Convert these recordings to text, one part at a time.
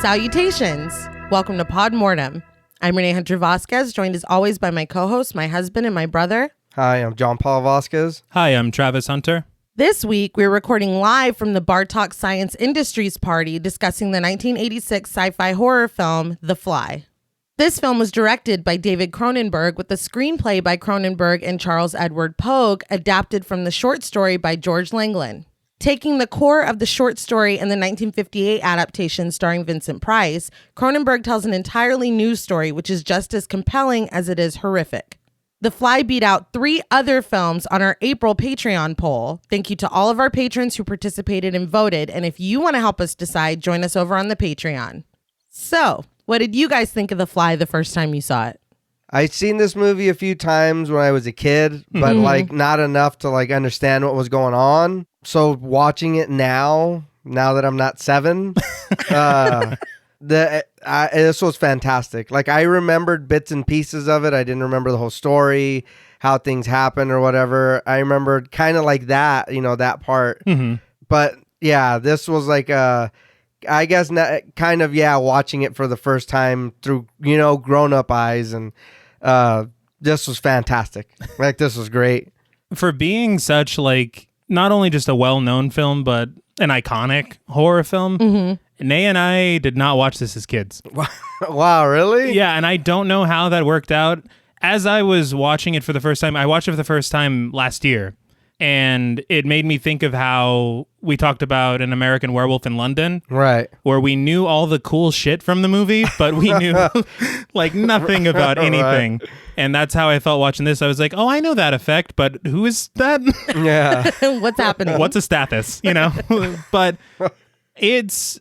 Salutations! Welcome to Pod Mortem. I'm Reneé Hunter Vasquez, joined as always by my co-host, my husband, and my brother. Hi, I'm John Paul Vasquez. Hi, I'm Travis Hunter. This week, we're recording live from the Bartok Science Industries party discussing the 1986 sci-fi horror film, The Fly. This film was directed by David Cronenberg with the screenplay by Cronenberg and Charles Edward Pogue, adapted from the short story by George Langland. Taking the core of the short story and the 1958 adaptation starring Vincent Price, Cronenberg tells an entirely new story, which is just as compelling as it is horrific. The Fly beat out 3 other films on our April Patreon poll. Thank you to all of our patrons who participated and voted. And if you want to help us decide, join us over on the Patreon. So, what did you guys think of The Fly the first time you saw it? I'd seen this movie a few times when I was a kid, but not enough to understand what was going on. So watching it now that I'm not 7, this was fantastic. I remembered bits and pieces of it. I didn't remember the whole story, how things happened or whatever. I remembered kind of like that, that part. Mm-hmm. But yeah, this was I guess watching it for the first time through, grown-up eyes, and this was fantastic. This was great. For being such not only just a well-known film, but an iconic horror film, Reneé and I did not watch this as kids. Wow, really? Yeah, and I don't know how that worked out. As I was watching it for the first time, I watched it for the first time last year, and it made me think of how we talked about An American Werewolf in London. Right. Where we knew all the cool shit from the movie, but we knew nothing about anything. Right. And that's how I felt watching this. I was like, oh, I know that effect, but who is that? Yeah. What's happening? What's a status, But it's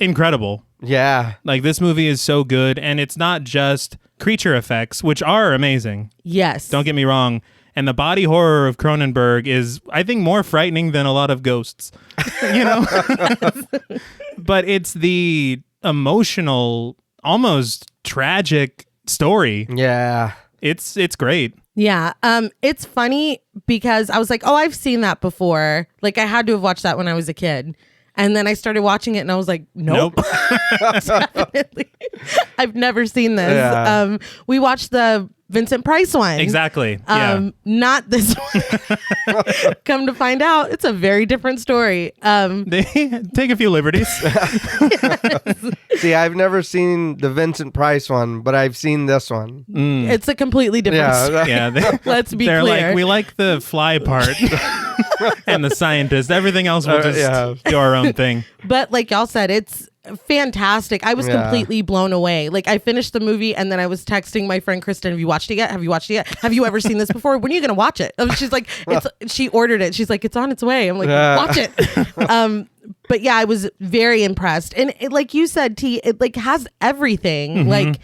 incredible. Yeah. This movie is so good, and it's not just creature effects, which are amazing. Yes. Don't get me wrong. And the body horror of Cronenberg is, I think, more frightening than a lot of ghosts, But it's the emotional, almost tragic story. Yeah. It's great. Yeah. It's funny because I was like, oh, I've seen that before. I had to have watched that when I was a kid. And then I started watching it and I was like, nope. Definitely. I've never seen this. Yeah. We watched the Vincent Price one. Exactly. Not this one. Come to find out, it's a very different story. They take a few liberties. Yes. See, I've never seen the Vincent Price one, but I've seen this one. It's a completely different story. Yeah, Let's be they're clear. we like the fly part and the scientist. Everything else will just do our own thing. But like y'all said, it's fantastic. I was completely blown away. I finished the movie and then I was texting my friend Kristen, have you watched it yet? Have you watched it yet? Have you ever seen this before? When are you going to watch it? She's like, she ordered it. She's like, it's on its way. I'm like, watch it. But yeah, I was very impressed. And it, like you said, T, it has everything. Mm-hmm.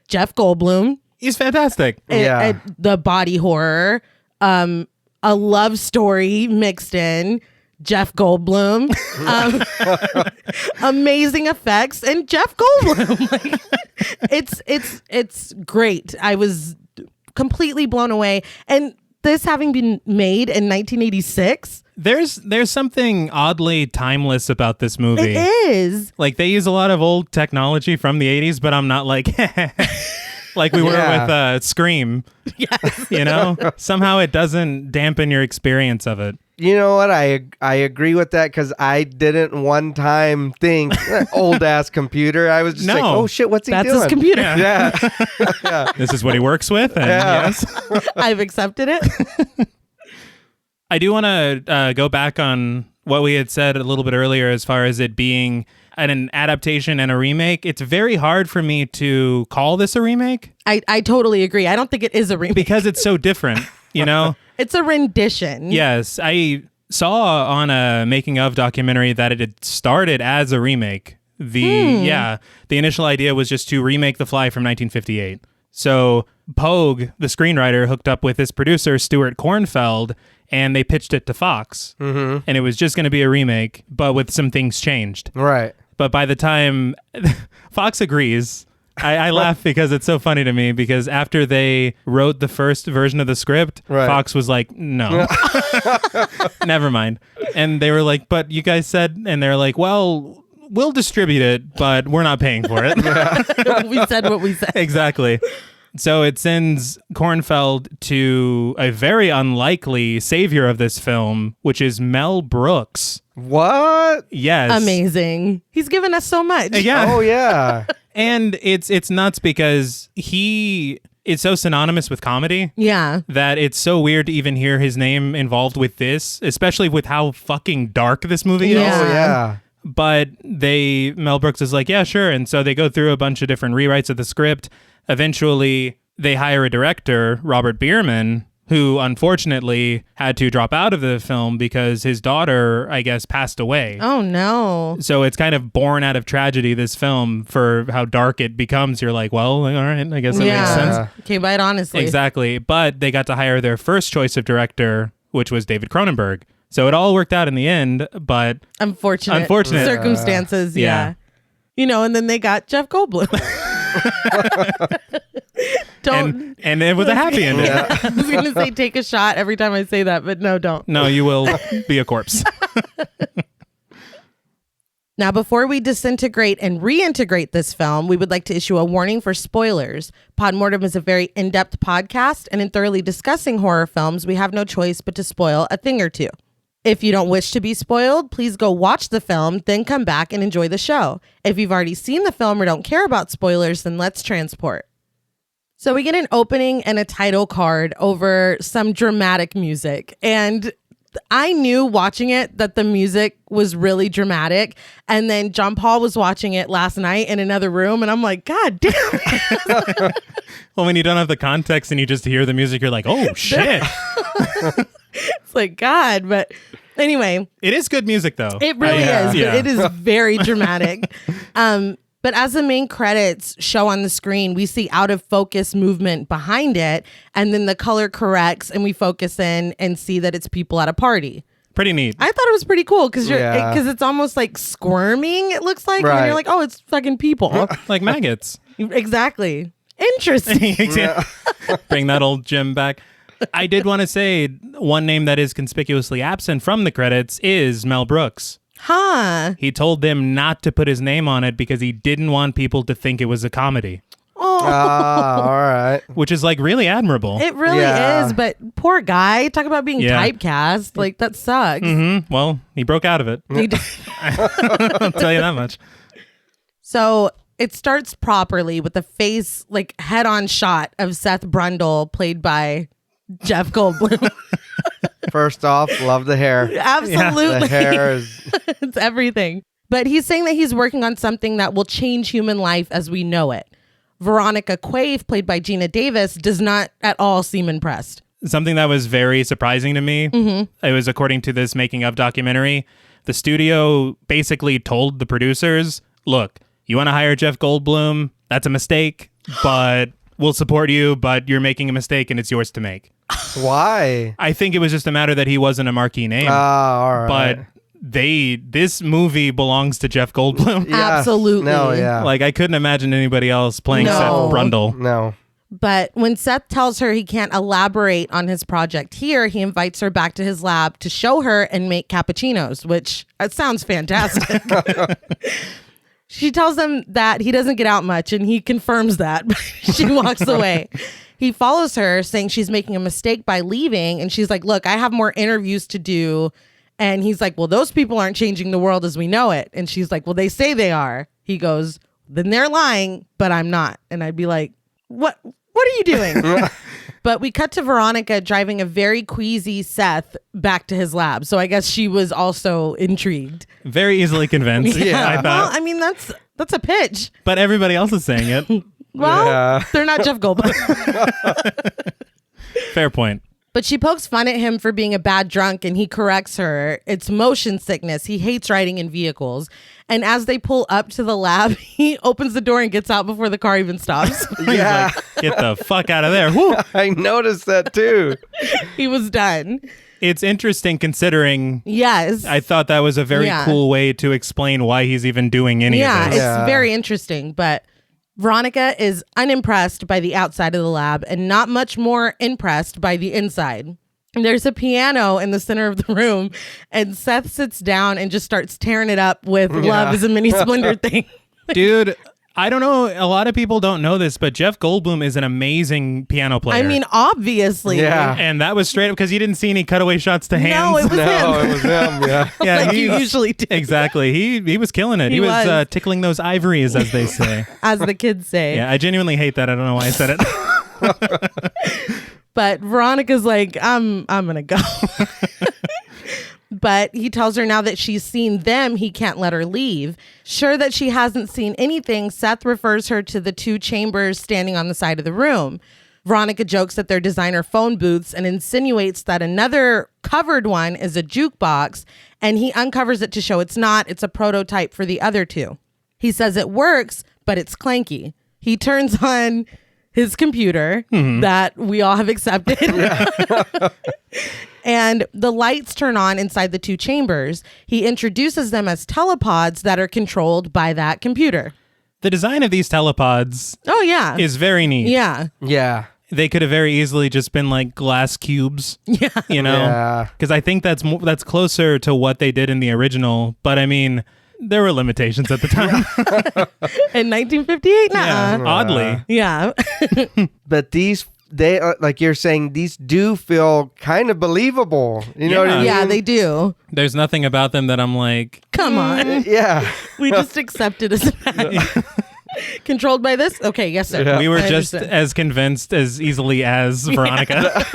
Jeff Goldblum. He's fantastic. The body horror, a love story mixed in. Jeff Goldblum, amazing effects, and Jeff Goldblum. It's great. I was completely blown away. And this having been made in 1986, there's something oddly timeless about this movie. It is. They use a lot of old technology from the 80s, but I'm not like we were with Scream. Yes. Somehow it doesn't dampen your experience of it. You know what? I agree with that because I didn't one time think old ass computer. I was just like, oh shit, what's he doing? That's his computer. Yeah. This is what he works with. And yes, I've accepted it. I do want to go back on what we had said a little bit earlier as far as it being an adaptation and a remake. It's very hard for me to call this a remake. I totally agree. I don't think it is a remake. Because it's so different, It's a rendition. Yes. I saw on a making of documentary that it had started as a remake. The initial idea was just to remake The Fly from 1958. So Pogue, the screenwriter, hooked up with his producer, Stuart Kornfeld, and they pitched it to Fox. Mm-hmm. And it was just going to be a remake, but with some things changed. Right. But by the time Fox agrees, I laugh because it's so funny to me because after they wrote the first version of the script, Fox was like, no, never mind. And they were like, but you guys said, and they're like, well, we'll distribute it, but we're not paying for it. We said what we said. Exactly. So it sends Kornfeld to a very unlikely savior of this film, which is Mel Brooks. What? Yes. Amazing. He's given us so much. Yeah. Oh, yeah. And it's nuts because he is so synonymous with comedy. Yeah. That it's so weird to even hear his name involved with this, especially with how fucking dark this movie is. Yeah. Oh, yeah. But Mel Brooks is like, yeah, sure. And so they go through a bunch of different rewrites of the script. Eventually, they hire a director, Robert Bierman, who unfortunately had to drop out of the film because his daughter, I guess, passed away. Oh, no. So it's kind of born out of tragedy, this film, for how dark it becomes. You're like, well, all right, I guess that makes sense. Came by it honestly. Exactly. But they got to hire their first choice of director, which was David Cronenberg. So it all worked out in the end, but Unfortunate circumstances. Yeah. You know, and then they got Jeff Goldblum. Don't. And it was a happy ending. I was going to say take a shot every time I say that, but no, don't. No, you will be a corpse. Now, before we disintegrate and reintegrate this film, we would like to issue a warning for spoilers. Podmortem is a very in-depth podcast, and in thoroughly discussing horror films, we have no choice but to spoil a thing or two. If you don't wish to be spoiled, please go watch the film, then come back and enjoy the show. If you've already seen the film or don't care about spoilers, then let's transport. So we get an opening and a title card over some dramatic music. And I knew watching it that the music was really dramatic. And then John Paul was watching it last night in another room. And I'm like, God damn it. Well, when you don't have the context and you just hear the music, you're like, oh, shit. It's like, God. But anyway. It is good music, though. It really is. But it is very dramatic. But as the main credits show on the screen, we see out of focus movement behind it. And then the color corrects and we focus in and see that it's people at a party. Pretty neat. I thought it was pretty cool because it's almost like squirming, it looks like. Right. And you're like, oh, it's fucking people. Like maggots. Exactly. Interesting. Bring that old Jim back. I did want to say one name that is conspicuously absent from the credits is Mel Brooks. Huh. He told them not to put his name on it because he didn't want people to think it was a comedy. Oh. All right. Which is like really admirable. It really is, but poor guy. Talk about being typecast. Like, that sucks. Mm-hmm. Well, he broke out of it. I'll tell you that much. So it starts properly with a face, like, head-on shot of Seth Brundle, played by Jeff Goldblum. First off, love the hair. Absolutely. The hair is... It's everything. But he's saying that he's working on something that will change human life as we know it. Veronica Quaife, played by Gina Davis, does not at all seem impressed. Something that was very surprising to me, it was according to this making of documentary, the studio basically told the producers, look, you want to hire Jeff Goldblum? That's a mistake, but we'll support you, but you're making a mistake and it's yours to make. Why? I think it was just a matter that he wasn't a marquee name. All right. But this movie belongs to Jeff Goldblum. Yeah. Absolutely. No, yeah. Like, I couldn't imagine anybody else playing Seth Brundle. No. But when Seth tells her he can't elaborate on his project here, he invites her back to his lab to show her and make cappuccinos, which sounds fantastic. She tells him that he doesn't get out much, and he confirms that. She walks away. He follows her, saying she's making a mistake by leaving, and she's like, look, I have more interviews to do. And he's like, well, those people aren't changing the world as we know it. And she's like, well, they say they are. He goes, then they're lying, but I'm not. And I'd be like, what are you doing? But we cut to Veronica driving a very queasy Seth back to his lab. So I guess she was also intrigued. Very easily convinced. I thought. Well, I mean, that's a pitch. But everybody else is saying it. Well, they're not Jeff Goldblum. Fair point. But she pokes fun at him for being a bad drunk, and he corrects her. It's motion sickness. He hates riding in vehicles. And as they pull up to the lab, he opens the door and gets out before the car even stops. Yeah. He's like, get the fuck out of there. Woo! I noticed that too. He was done. It's interesting considering. Yes. I thought that was a very cool way to explain why he's even doing any of this. It's very interesting. But Veronica is unimpressed by the outside of the lab and not much more impressed by the inside. There's a piano in the center of the room, and Seth sits down and just starts tearing it up with Love is a Mini Splendor thing. Dude, I don't know. A lot of people don't know this, but Jeff Goldblum is an amazing piano player. I mean, obviously. Yeah. And that was straight up because you didn't see any cutaway shots to hands. No, it was him. it was him. Yeah. Yeah, Like you usually do. Exactly. He was killing it. He was tickling those ivories, as they say. As the kids say. Yeah, I genuinely hate that. I don't know why I said it. But Veronica's like, I'm going to go. But he tells her now that she's seen them, he can't let her leave. Sure that she hasn't seen anything, Seth refers her to the 2 chambers standing on the side of the room. Veronica jokes that they're designer phone booths and insinuates that another covered one is a jukebox, and he uncovers it to show it's not. It's a prototype for the other 2. He says it works, but it's clanky. He turns on his computer that we all have accepted. And the lights turn on inside the 2 chambers. He introduces them as telepods that are controlled by that computer. The design of these telepods Oh, yeah. is very neat. Yeah. Yeah. They could have very easily just been like glass cubes. Yeah. You know? Yeah. Because I think that's closer to what they did in the original. But I mean, there were limitations at the time. In 1958? Yeah, Nuh-uh. oddly. Yeah. But they like you're saying, these do feel kind of believable. You know what I mean? Yeah, they do. There's nothing about them that I'm like, Come on. Yeah. We just accept it as a fact. Controlled by this? Okay, yes, sir. Yeah. we were I just understand. as convinced as easily as Veronica.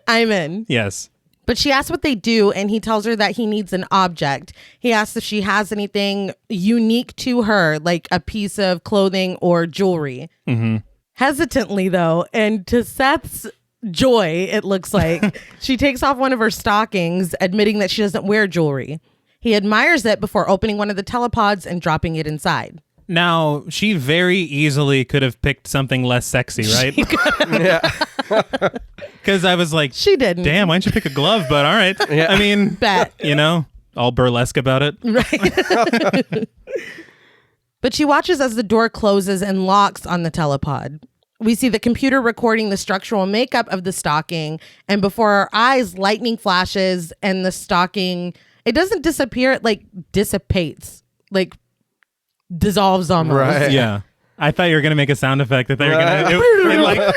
I'm in. Yes. But she asks what they do, and he tells her that he needs an object. He asks if she has anything unique to her, like a piece of clothing or jewelry. Mm-hmm. Hesitantly, though, and to Seth's joy, it looks like, she takes off one of her stockings, admitting that she doesn't wear jewelry. He admires it before opening one of the telepods and dropping it inside. Now, she very easily could have picked something less sexy, right? Yeah. Because I was like, She didn't. damn, why didn't you pick a glove? But all right. Yeah. I mean, Bet. you know, all burlesque about it. Right. But she watches as the door closes and locks on the telepod. We see the computer recording the structural makeup of the stocking, and before our eyes, lightning flashes and the stocking, it doesn't disappear, it like dissipates, like dissolves almost. Right. Yeah. I thought you were going to make a sound effect that they were going to like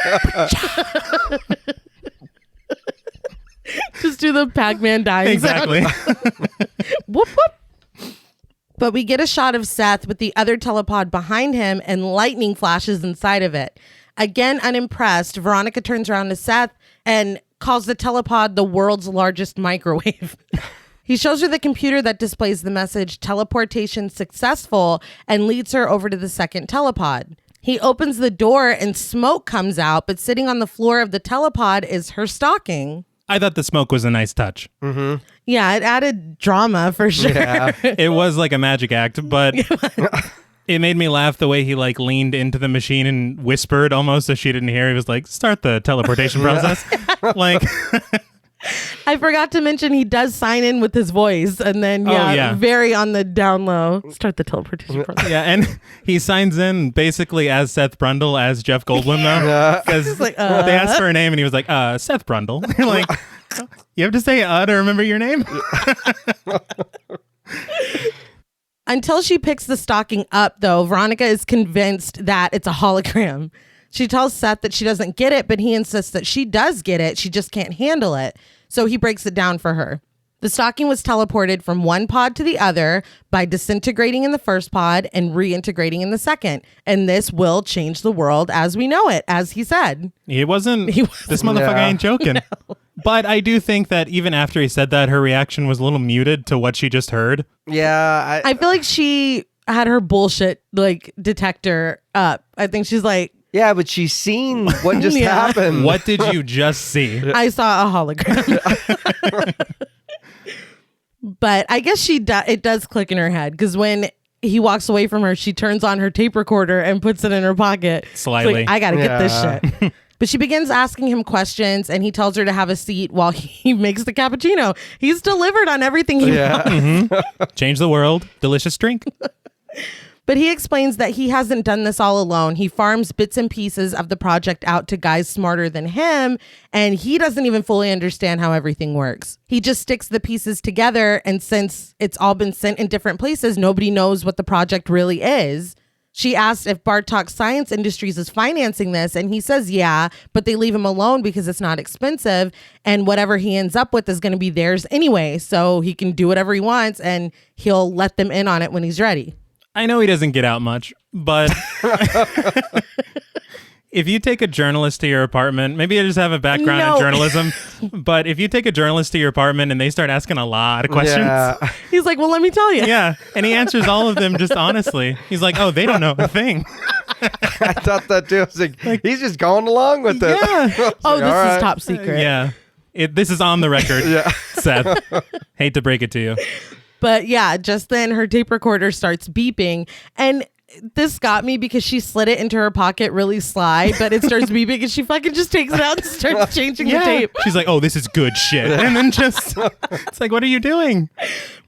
Just do the Pac-Man dying sound. exactly. Whoop, whoop. But we get a shot of Seth with the other telepod behind him and lightning flashes inside of it. Again, unimpressed, Veronica turns around to Seth and calls the telepod the world's largest microwave. He shows her the computer that displays the message teleportation successful and leads her over to the second telepod. He opens the door and smoke comes out, but sitting on the floor of the telepod is her stocking. I thought the smoke was a nice touch. Yeah, it added drama for sure. Yeah. It was like a magic act, but it made me laugh the way he like leaned into the machine and whispered almost so she didn't hear. He was like, start the teleportation process. Like, I forgot to mention he does sign in with his voice, and then yeah. very on the down low. Start the teleportation process. yeah, and he signs in basically as Seth Brundle as Jeff Goldblum though. Because like, they asked for a name and he was like, Seth Brundle. You're like, you have to say to remember your name? Until she picks the stocking up, though, Veronica is convinced that it's a hologram. She tells Seth that she doesn't get it, but he insists that she does get it. She just can't handle it. So he breaks it down for her. The stocking was teleported from one pod to the other by disintegrating in the first pod and reintegrating in the second. And this will change the world as we know it, as he said. He wasn't. This motherfucker Yeah. ain't joking. No. But I do think that even after he said that, her reaction was a little muted to what she just heard. Yeah. I feel like she had her bullshit like detector up. I think she's like, Yeah, but she's seen what just Yeah. happened. What did you just see? I saw a hologram. But I guess it does click in her head, because when he walks away from her, she turns on her tape recorder and puts it in her pocket. It's Slyly. like, I gotta get this Yeah. shit. But she begins asking him questions, and he tells her to have a seat while he makes the cappuccino. He's delivered on everything he wants. Change the world. Delicious drink. But he explains that he hasn't done this all alone. He farms bits and pieces of the project out to guys smarter than him, and he doesn't even fully understand how everything works. He just sticks the pieces together, and since it's all been sent in different places, nobody knows what the project really is. She asked if Bartok Science Industries is financing this, and he says yeah, but they leave him alone because it's not expensive, and whatever he ends up with is going to be theirs anyway, so he can do whatever he wants, and he'll let them in on it when he's ready. I know he doesn't get out much, but if you take a journalist to your apartment, maybe I just have a background in journalism, but if you take a journalist to your apartment and they start asking a lot of questions, he's like, well, let me tell you. Yeah, and he answers all of them just honestly. He's like, oh, they don't know a thing. I thought that too. I was like, he's just going along with it. Yeah. Oh, this is top secret. Yeah. This is on the record, Seth. Hate to break it to you. But yeah, just then her tape recorder starts beeping, and this got me because she slid it into her pocket really sly, but it starts beeping and she fucking just takes it out and starts changing the tape. She's like, oh, this is good shit. And then it's like, what are you doing?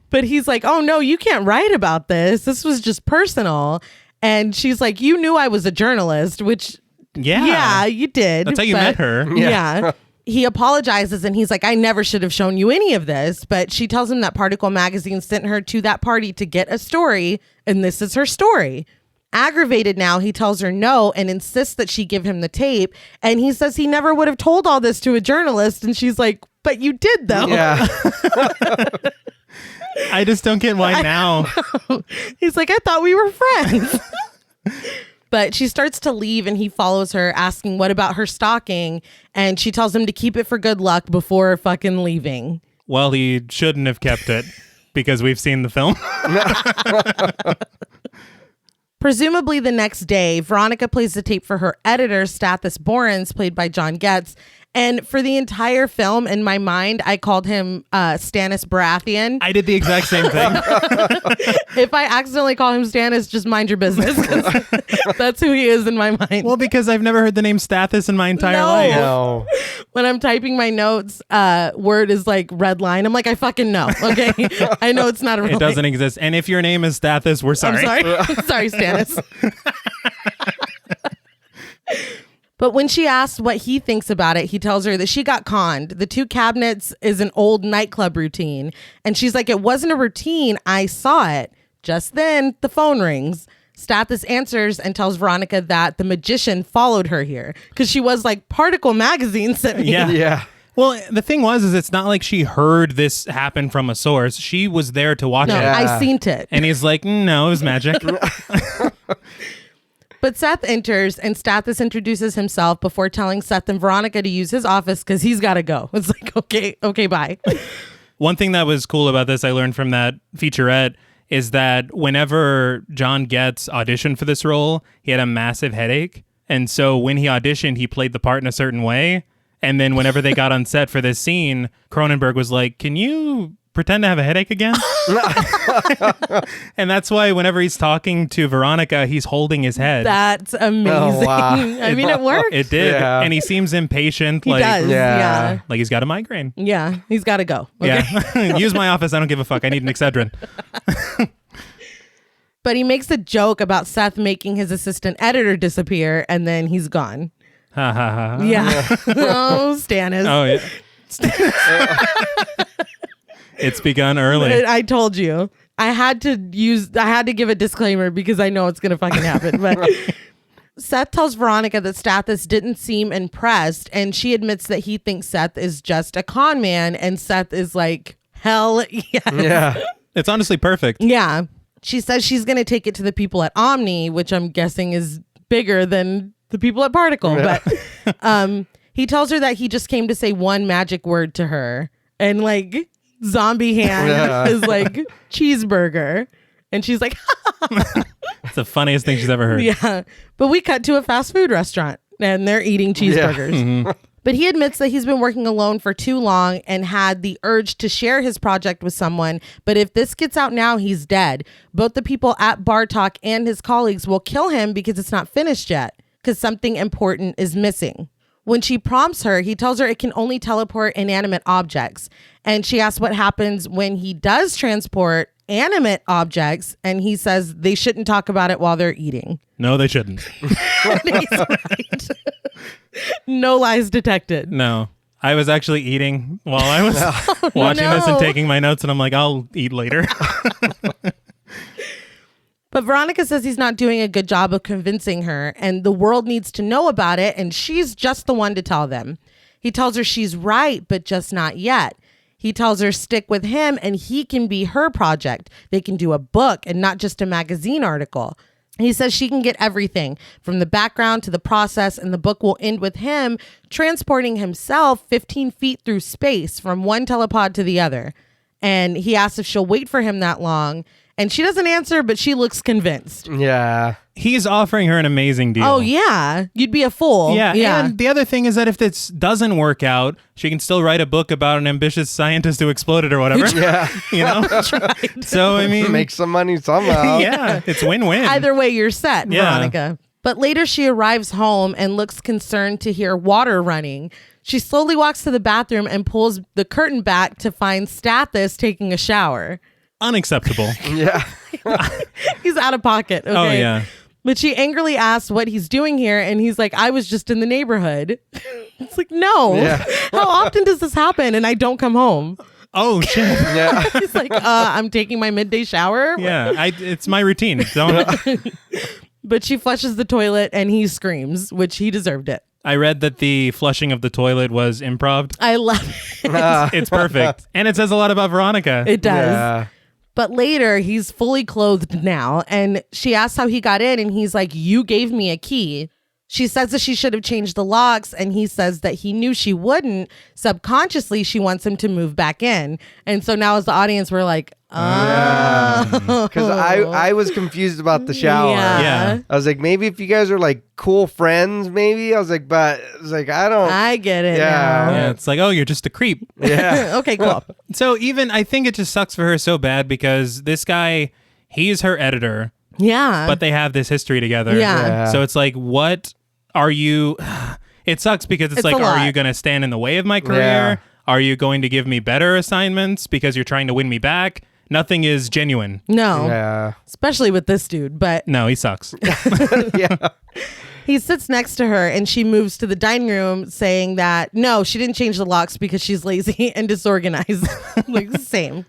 But he's like, oh no, you can't write about this. This was just personal. And she's like, you knew I was a journalist, which yeah, you did. That's how you met her. Yeah. He apologizes and he's like, I never should have shown you any of this. But she tells him that Particle Magazine sent her to that party to get a story, and this is her story. Aggravated now, he tells her no and insists that she give him the tape. And he says he never would have told all this to a journalist. And she's like, but you did, though. Yeah. I just don't get why now. He's like, I thought we were friends. But she starts to leave and he follows her, asking what about her stocking, and she tells him to keep it for good luck before fucking leaving. Well, he shouldn't have kept it because we've seen the film. Presumably the next day, Veronica plays the tape for her editor, Stathis Borans, played by John Getz. And for the entire film, in my mind, I called him Stannis Baratheon. I did the exact same thing. If I accidentally call him Stannis, just mind your business. 'Cause that's who he is in my mind. Well, because I've never heard the name Stathis in my entire life. No. When I'm typing my notes, word is like red line. I'm like, I fucking know. Okay. I know it's not a real It doesn't exist. And if your name is Stathis, we're sorry. I'm sorry. Sorry, Stannis. But when she asks what he thinks about it, he tells her that she got conned. The 2 cabinets is an old nightclub routine. And she's like, it wasn't a routine. I saw it. Just then, the phone rings. Stathis answers and tells Veronica that the magician followed her here. Because she was like, Particle Magazine sent me. Yeah. Well, the thing was, is it's not like she heard this happen from a source. She was there to watch it. I seen it. And he's like, no, it was magic. But Seth enters and Stathis introduces himself before telling Seth and Veronica to use his office because he's got to go. It's like, okay, bye. One thing that was cool about this, I learned from that featurette, is that whenever John Getz auditioned for this role, he had a massive headache. And so when he auditioned, he played the part in a certain way. And then whenever they got on set for this scene, Cronenberg was like, can you pretend to have a headache again? And that's why whenever he's talking to Veronica, he's holding his head. That's amazing. Oh, wow. I mean, it worked. It did. Yeah. And he seems impatient. He does. Yeah. Like he's got a migraine. Yeah. He's got to go. Okay? Yeah. Use my office. I don't give a fuck. I need an Excedrin. But he makes a joke about Seth making his assistant editor disappear and then he's gone. Ha ha ha. Yeah. Oh, Stannis. Oh, yeah. It's begun early. I told you. I had to give a disclaimer because I know it's going to fucking happen. But Seth tells Veronica that Stathis didn't seem impressed, and she admits that he thinks Seth is just a con man, and Seth is like, hell yes. Yeah. It's honestly perfect. Yeah. She says she's going to take it to the people at Omni, which I'm guessing is bigger than the people at Particle. Yeah. But he tells her that he just came to say one magic word to her, and like zombie hand is like cheeseburger, and she's like it's the funniest thing she's ever heard. Yeah. But we cut to a fast food restaurant and they're eating cheeseburgers. Yeah. Mm-hmm. But he admits that he's been working alone for too long and had the urge to share his project with someone. But if this gets out now, he's dead. Both the people at Bartok and his colleagues will kill him because it's not finished yet, because something important is missing. When she prompts her, he tells her it can only teleport inanimate objects. And she asks what happens when he does transport animate objects, and he says they shouldn't talk about it while they're eating. No, they shouldn't. He's right. No lies detected. No. I was actually eating while I was watching this and taking my notes, and I'm like, I'll eat later. But Veronica says he's not doing a good job of convincing her, and the world needs to know about it, and she's just the one to tell them. He tells her she's right, but just not yet. He tells her stick with him, and he can be her project. They can do a book and not just a magazine article. He says she can get everything from the background to the process, and the book will end with him transporting himself 15 feet through space from one telepod to the other. And he asks if she'll wait for him that long. And she doesn't answer, but she looks convinced. Yeah. He's offering her an amazing deal. Oh, yeah. You'd be a fool. Yeah. And the other thing is that if this doesn't work out, she can still write a book about an ambitious scientist who exploded or whatever. Yeah. You know? Right. So, I mean, make some money somehow. yeah, it's win-win. Either way, you're set, Yeah. Veronica. But later she arrives home and looks concerned to hear water running. She slowly walks to the bathroom and pulls the curtain back to find Stathis taking a shower. Unacceptable. Yeah. He's out of pocket. Okay? Oh, yeah. But she angrily asks what he's doing here, and he's like, I was just in the neighborhood. It's like, no. Yeah. How often does this happen and I don't come home? Oh, shit. Yeah. He's like, I'm taking my midday shower. Yeah, it's my routine. Don't. But she flushes the toilet and he screams, which he deserved it. I read that the flushing of the toilet was improv. I love it. It's perfect. And it says a lot about Veronica. It does. Yeah. But later, he's fully clothed now, and she asks how he got in, and he's like, you gave me a key. She says that she should have changed the locks, and he says that he knew she wouldn't. Subconsciously, she wants him to move back in. And so now as the audience, we're like, oh. Because I was confused about the shower. Yeah. I was like, maybe if you guys are like cool friends, maybe. I was like, I don't. I get it Yeah. now. Yeah, it's like, oh, you're just a creep. Yeah. Okay, cool. So even, I think it just sucks for her so bad because this guy, he's her editor, Yeah. but they have this history together. Yeah. So it's like, what are you... It sucks because it's It's like, a lot. are you going to stand in the way of my career? Yeah. Are you going to give me better assignments because you're trying to win me back? Nothing is genuine. No. Yeah. Especially with this dude, but No, he sucks. Yeah. he sits next to her and she moves to the dining room saying that no, she didn't change the locks because she's lazy and disorganized. Like, same.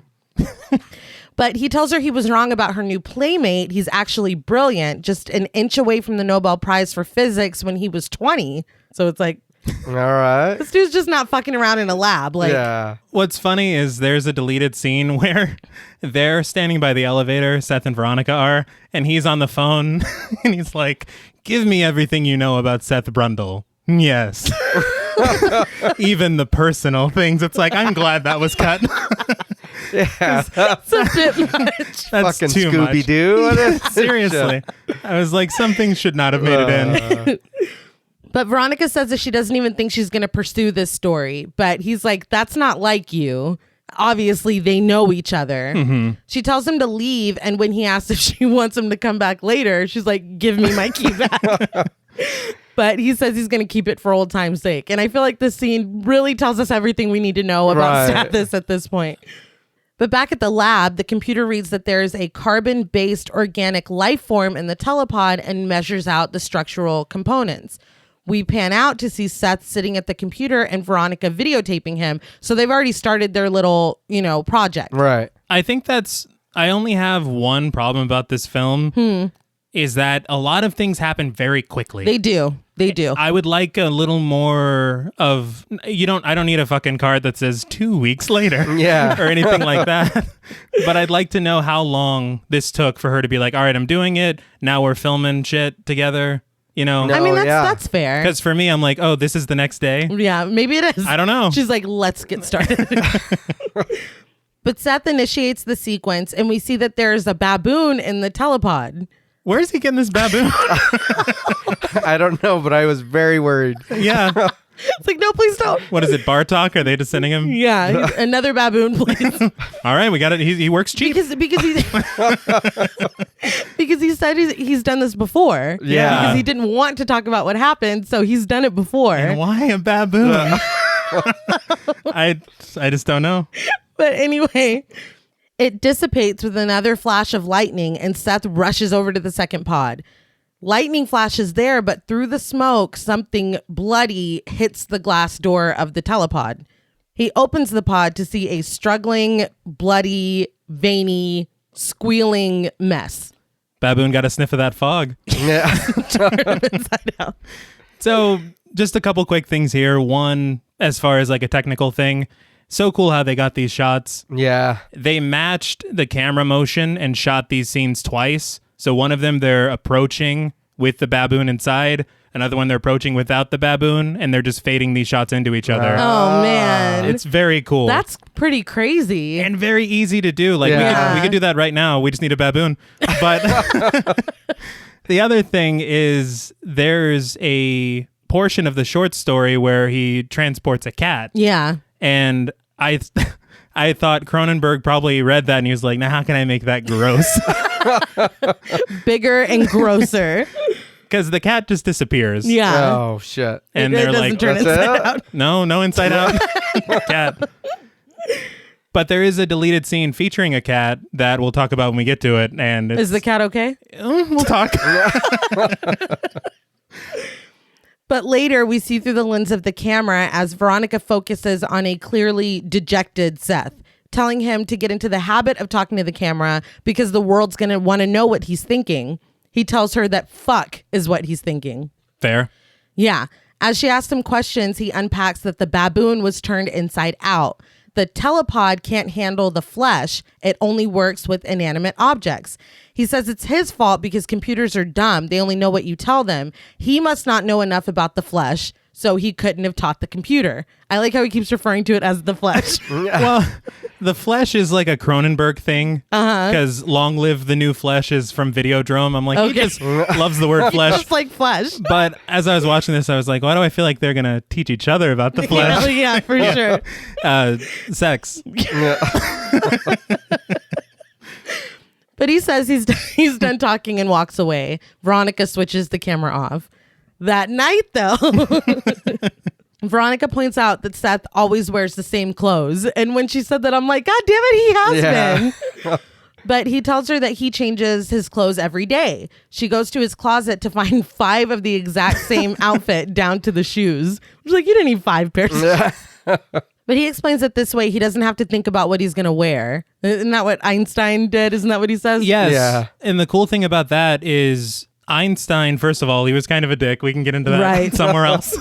But he tells her he was wrong about her new playmate. He's actually brilliant, just an inch away from the Nobel Prize for physics when he was 20. So it's like, All right. this dude's just not fucking around in a lab. Like, Yeah. What's funny is there's a deleted scene where they're standing by the elevator, Seth and Veronica are, and he's on the phone and he's like, give me everything you know about Seth Brundle. Yes. Even the personal things. It's like, I'm glad that was cut. Yeah. it's a bit much. That's Fucking too much. Scooby Doo. Seriously. I was like, some things should not have made it in. But Veronica says that she doesn't even think she's going to pursue this story. But he's like, that's not like you. Obviously, they know each other. Mm-hmm. She tells him to leave. And when he asks if she wants him to come back later, she's like, give me my key back. But he says he's going to keep it for old time's sake. And I feel like this scene really tells us everything we need to know about Right. Stathis at this point. But back at the lab, the computer reads that there is a carbon-based organic life form in the telepod and measures out the structural components. We pan out to see Seth sitting at the computer and Veronica videotaping him. So they've already started their little, project. Right. I think I only have one problem about this film is that a lot of things happen very quickly. They do. They do. I would like a little more of, I don't need a fucking card that says 2 weeks later. Yeah. Or anything like that. But I'd like to know how long this took for her to be like, all right, I'm doing it. Now we're filming shit together. No. I mean, yeah. that's fair. Because for me, I'm like, oh, this is the next day. Yeah, maybe it is. I don't know. She's like, let's get started. But Seth initiates the sequence and we see that there's a baboon in the telepod. Where is he getting this baboon? I don't know, but I was very worried. Yeah. It's like, no, please don't. What is it, Bartok? Are they just sending him? Yeah, another baboon, please. All right, we got it. He works cheap. Because he said he's done this before. Yeah. Because he didn't want to talk about what happened, so he's done it before. And why a baboon? I just don't know. But anyway, It dissipates with another flash of lightning, and Seth rushes over to the second pod. Lightning flashes there, but through the smoke, something bloody hits the glass door of the telepod. He opens the pod to see a struggling, bloody, veiny, squealing mess. Baboon got a sniff of that fog. Yeah. Turned him inside out. So just a couple quick things here. One, as far as like a technical thing, so cool how they got these shots. Yeah. They matched the camera motion and shot these scenes twice. So one of them, they're approaching with the baboon inside. Another one, they're approaching without the baboon, and they're just fading these shots into each other. Oh, man. It's very cool. That's pretty crazy. And very easy to do. Like we could do that right now. We just need a baboon. But the other thing is there's a portion of the short story where he transports a cat. Yeah. And I thought Cronenberg probably read that and he was like, now how can I make that gross? Bigger and grosser. Because the cat just disappears. Yeah. Oh, shit. And it they're doesn't like, turn that's inside it? out. no inside out. Cat. But there is a deleted scene featuring a cat that we'll talk about when we get to it. And Is the cat okay? We'll talk. But later, we see through the lens of the camera as Veronica focuses on a clearly dejected Seth, telling him to get into the habit of talking to the camera because the world's going to want to know what he's thinking. He tells her that fuck is what he's thinking. Fair. Yeah. As she asks him questions, he unpacks that the baboon was turned inside out. The telepod can't handle the flesh. It only works with inanimate objects. He says it's his fault because computers are dumb. They only know what you tell them. He must not know enough about the flesh, so he couldn't have taught the computer. I like how he keeps referring to it as the flesh. Well, the flesh is like a Cronenberg thing. Because Long Live the New Flesh is from Videodrome. I'm like, he just loves the word flesh. Just like flesh. But as I was watching this, I was like, why do I feel like they're going to teach each other about the flesh? Yeah, for sure. Sex. But he says he's done talking and walks away. Veronica switches the camera off. That night, though, Veronica points out that Seth always wears the same clothes. And when she said that, I'm like, God damn it, he has been. But he tells her that he changes his clothes every day. She goes to his closet to find 5 of the exact same outfit down to the shoes. She's like, you didn't need 5 pairs of shoes. But he explains it this way. He doesn't have to think about what he's going to wear. Isn't that what Einstein did? Isn't that what he says? Yes. Yeah. And the cool thing about that is Einstein, first of all, he was kind of a dick. We can get into that somewhere else.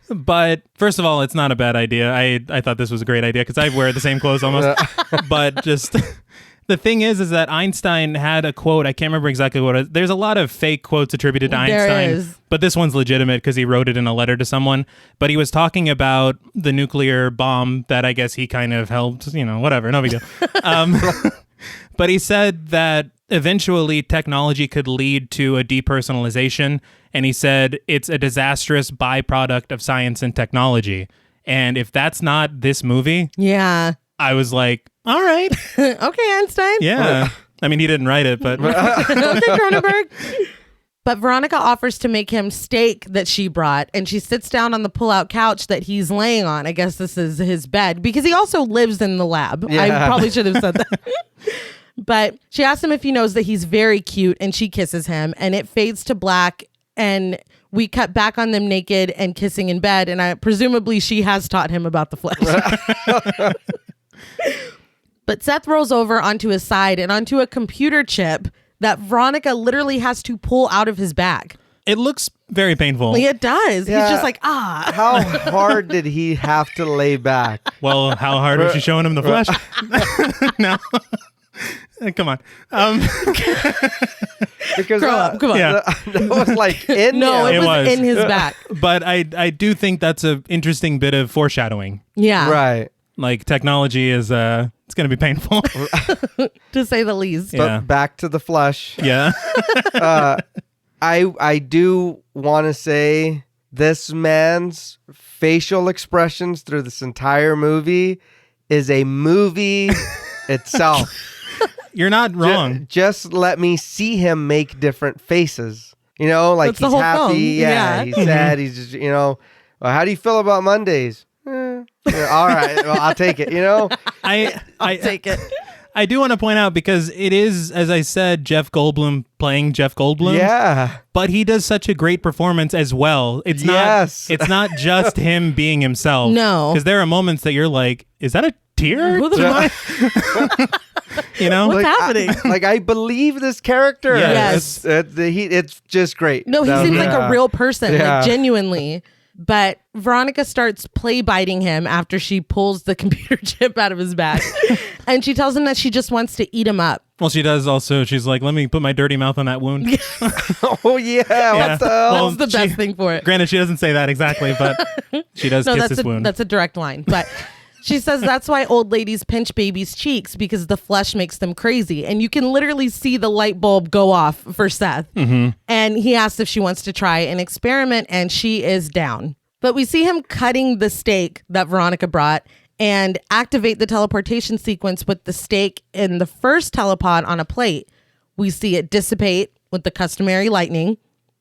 But first of all, it's not a bad idea. I thought this was a great idea because I wear the same clothes almost. But just the thing is that Einstein had a quote. I can't remember exactly what it is. There's a lot of fake quotes attributed to Einstein. Is. But this one's legitimate because he wrote it in a letter to someone. But he was talking about the nuclear bomb that I guess he kind of helped, whatever. No big deal. But he said that eventually technology could lead to a depersonalization. And he said it's a disastrous byproduct of science and technology. And if that's not this movie, Yeah. I was like, all right. Okay, Einstein. Yeah. I mean, he didn't write it, but Okay, Cronenberg. But Veronica offers to make him steak that she brought, and she sits down on the pull-out couch that he's laying on. I guess this is his bed, because he also lives in the lab. Yeah. I probably should have said that. But she asks him if he knows that he's very cute, and she kisses him, and it fades to black, and we cut back on them naked and kissing in bed, and presumably she has taught him about the flesh. But Seth rolls over onto his side and onto a computer chip that Veronica literally has to pull out of his back. it looks very painful. It does. Yeah. He's just like, How hard did he have to lay back? Well, how hard was she showing him the flesh? No. Come on. Because Grow up. Come on. Yeah. that was like in No, him. it It was was. in his back. But I do think that's an interesting bit of foreshadowing. Yeah. Right. Like technology is it's going to be painful. To say the least. But Yeah. back to the flesh. Yeah. I do want to say this man's facial expressions through this entire movie is a movie itself. You're not wrong. Just let me see him make different faces. You know, like That's the he's whole happy. film. Yeah, Yeah. he's sad. He's just, well, how do you feel about Mondays? All right, well, I'll take it. I Take it. I do want to point out, because it is, as I said, Jeff Goldblum playing Jeff Goldblum. Yeah. But he does such a great performance as well. It's Yes. not. It's not just him being himself. No. Because there are moments that you're like, is that a tear? Who the fuck? You know, What's happening? I believe this character. Yes. It's just great. No, he seems like a real person, Yeah. like genuinely. But Veronica starts play biting him after she pulls the computer chip out of his back. And she tells him that she just wants to eat him up. well, she does also. She's like, let me put my dirty mouth on that wound. Oh yeah. What the hell? Well, That's the best thing for it. Granted, she doesn't say that exactly, but she does kiss his wound. That's a direct line. But she says that's why old ladies pinch babies' cheeks, because the flesh makes them crazy. And you can literally see the light bulb go off for Seth. Mm-hmm. And he asks if she wants to try an experiment, and she is down. But we see him cutting the steak that Veronica brought and activate the teleportation sequence with the steak in the first telepod on a plate. We see it dissipate with the customary lightning.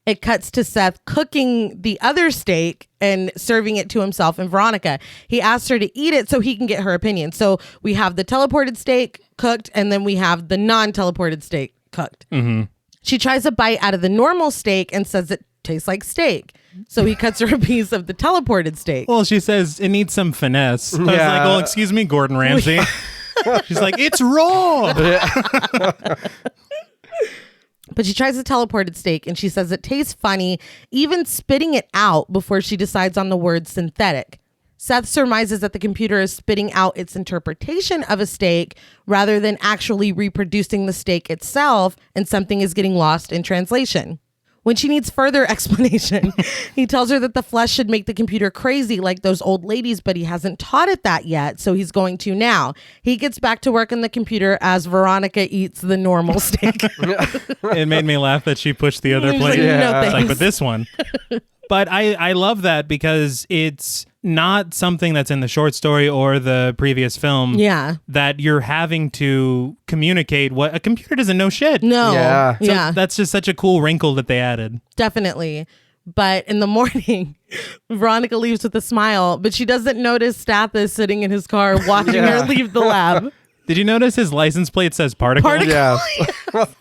It cuts to Seth cooking the other steak and serving it to himself and Veronica. He asks her to eat it so he can get her opinion. So we have the teleported steak cooked, and then we have the non-teleported steak cooked. Mm-hmm. She tries a bite out of the normal steak and says it tastes like steak. So he cuts her a piece of the teleported steak. Well, she says it needs some finesse. I was like, Yeah. well, excuse me, Gordon Ramsay. She's like, it's raw. But she tries the teleported steak and she says it tastes funny, even spitting it out before she decides on the word synthetic. Seth surmises that the computer is spitting out its interpretation of a steak rather than actually reproducing the steak itself, and something is getting lost in translation. When she needs further explanation, he tells her that the flesh should make the computer crazy like those old ladies, but he hasn't taught it that yet, so he's going to now. He gets back to work on the computer as Veronica eats the normal steak. It made me laugh that she pushed the other She's plate. like, no, Yeah. It's like, thanks. but this one. But I love that, because it's not something that's in the short story or the previous film. Yeah. That you're having to communicate what a computer doesn't know shit. No. Yeah. So Yeah. that's just such a cool wrinkle that they added. Definitely. But in the morning, Veronica leaves with a smile, but she doesn't notice Stath is sitting in his car watching Yeah. her leave the lab. Did you notice his license plate says particle? Yeah.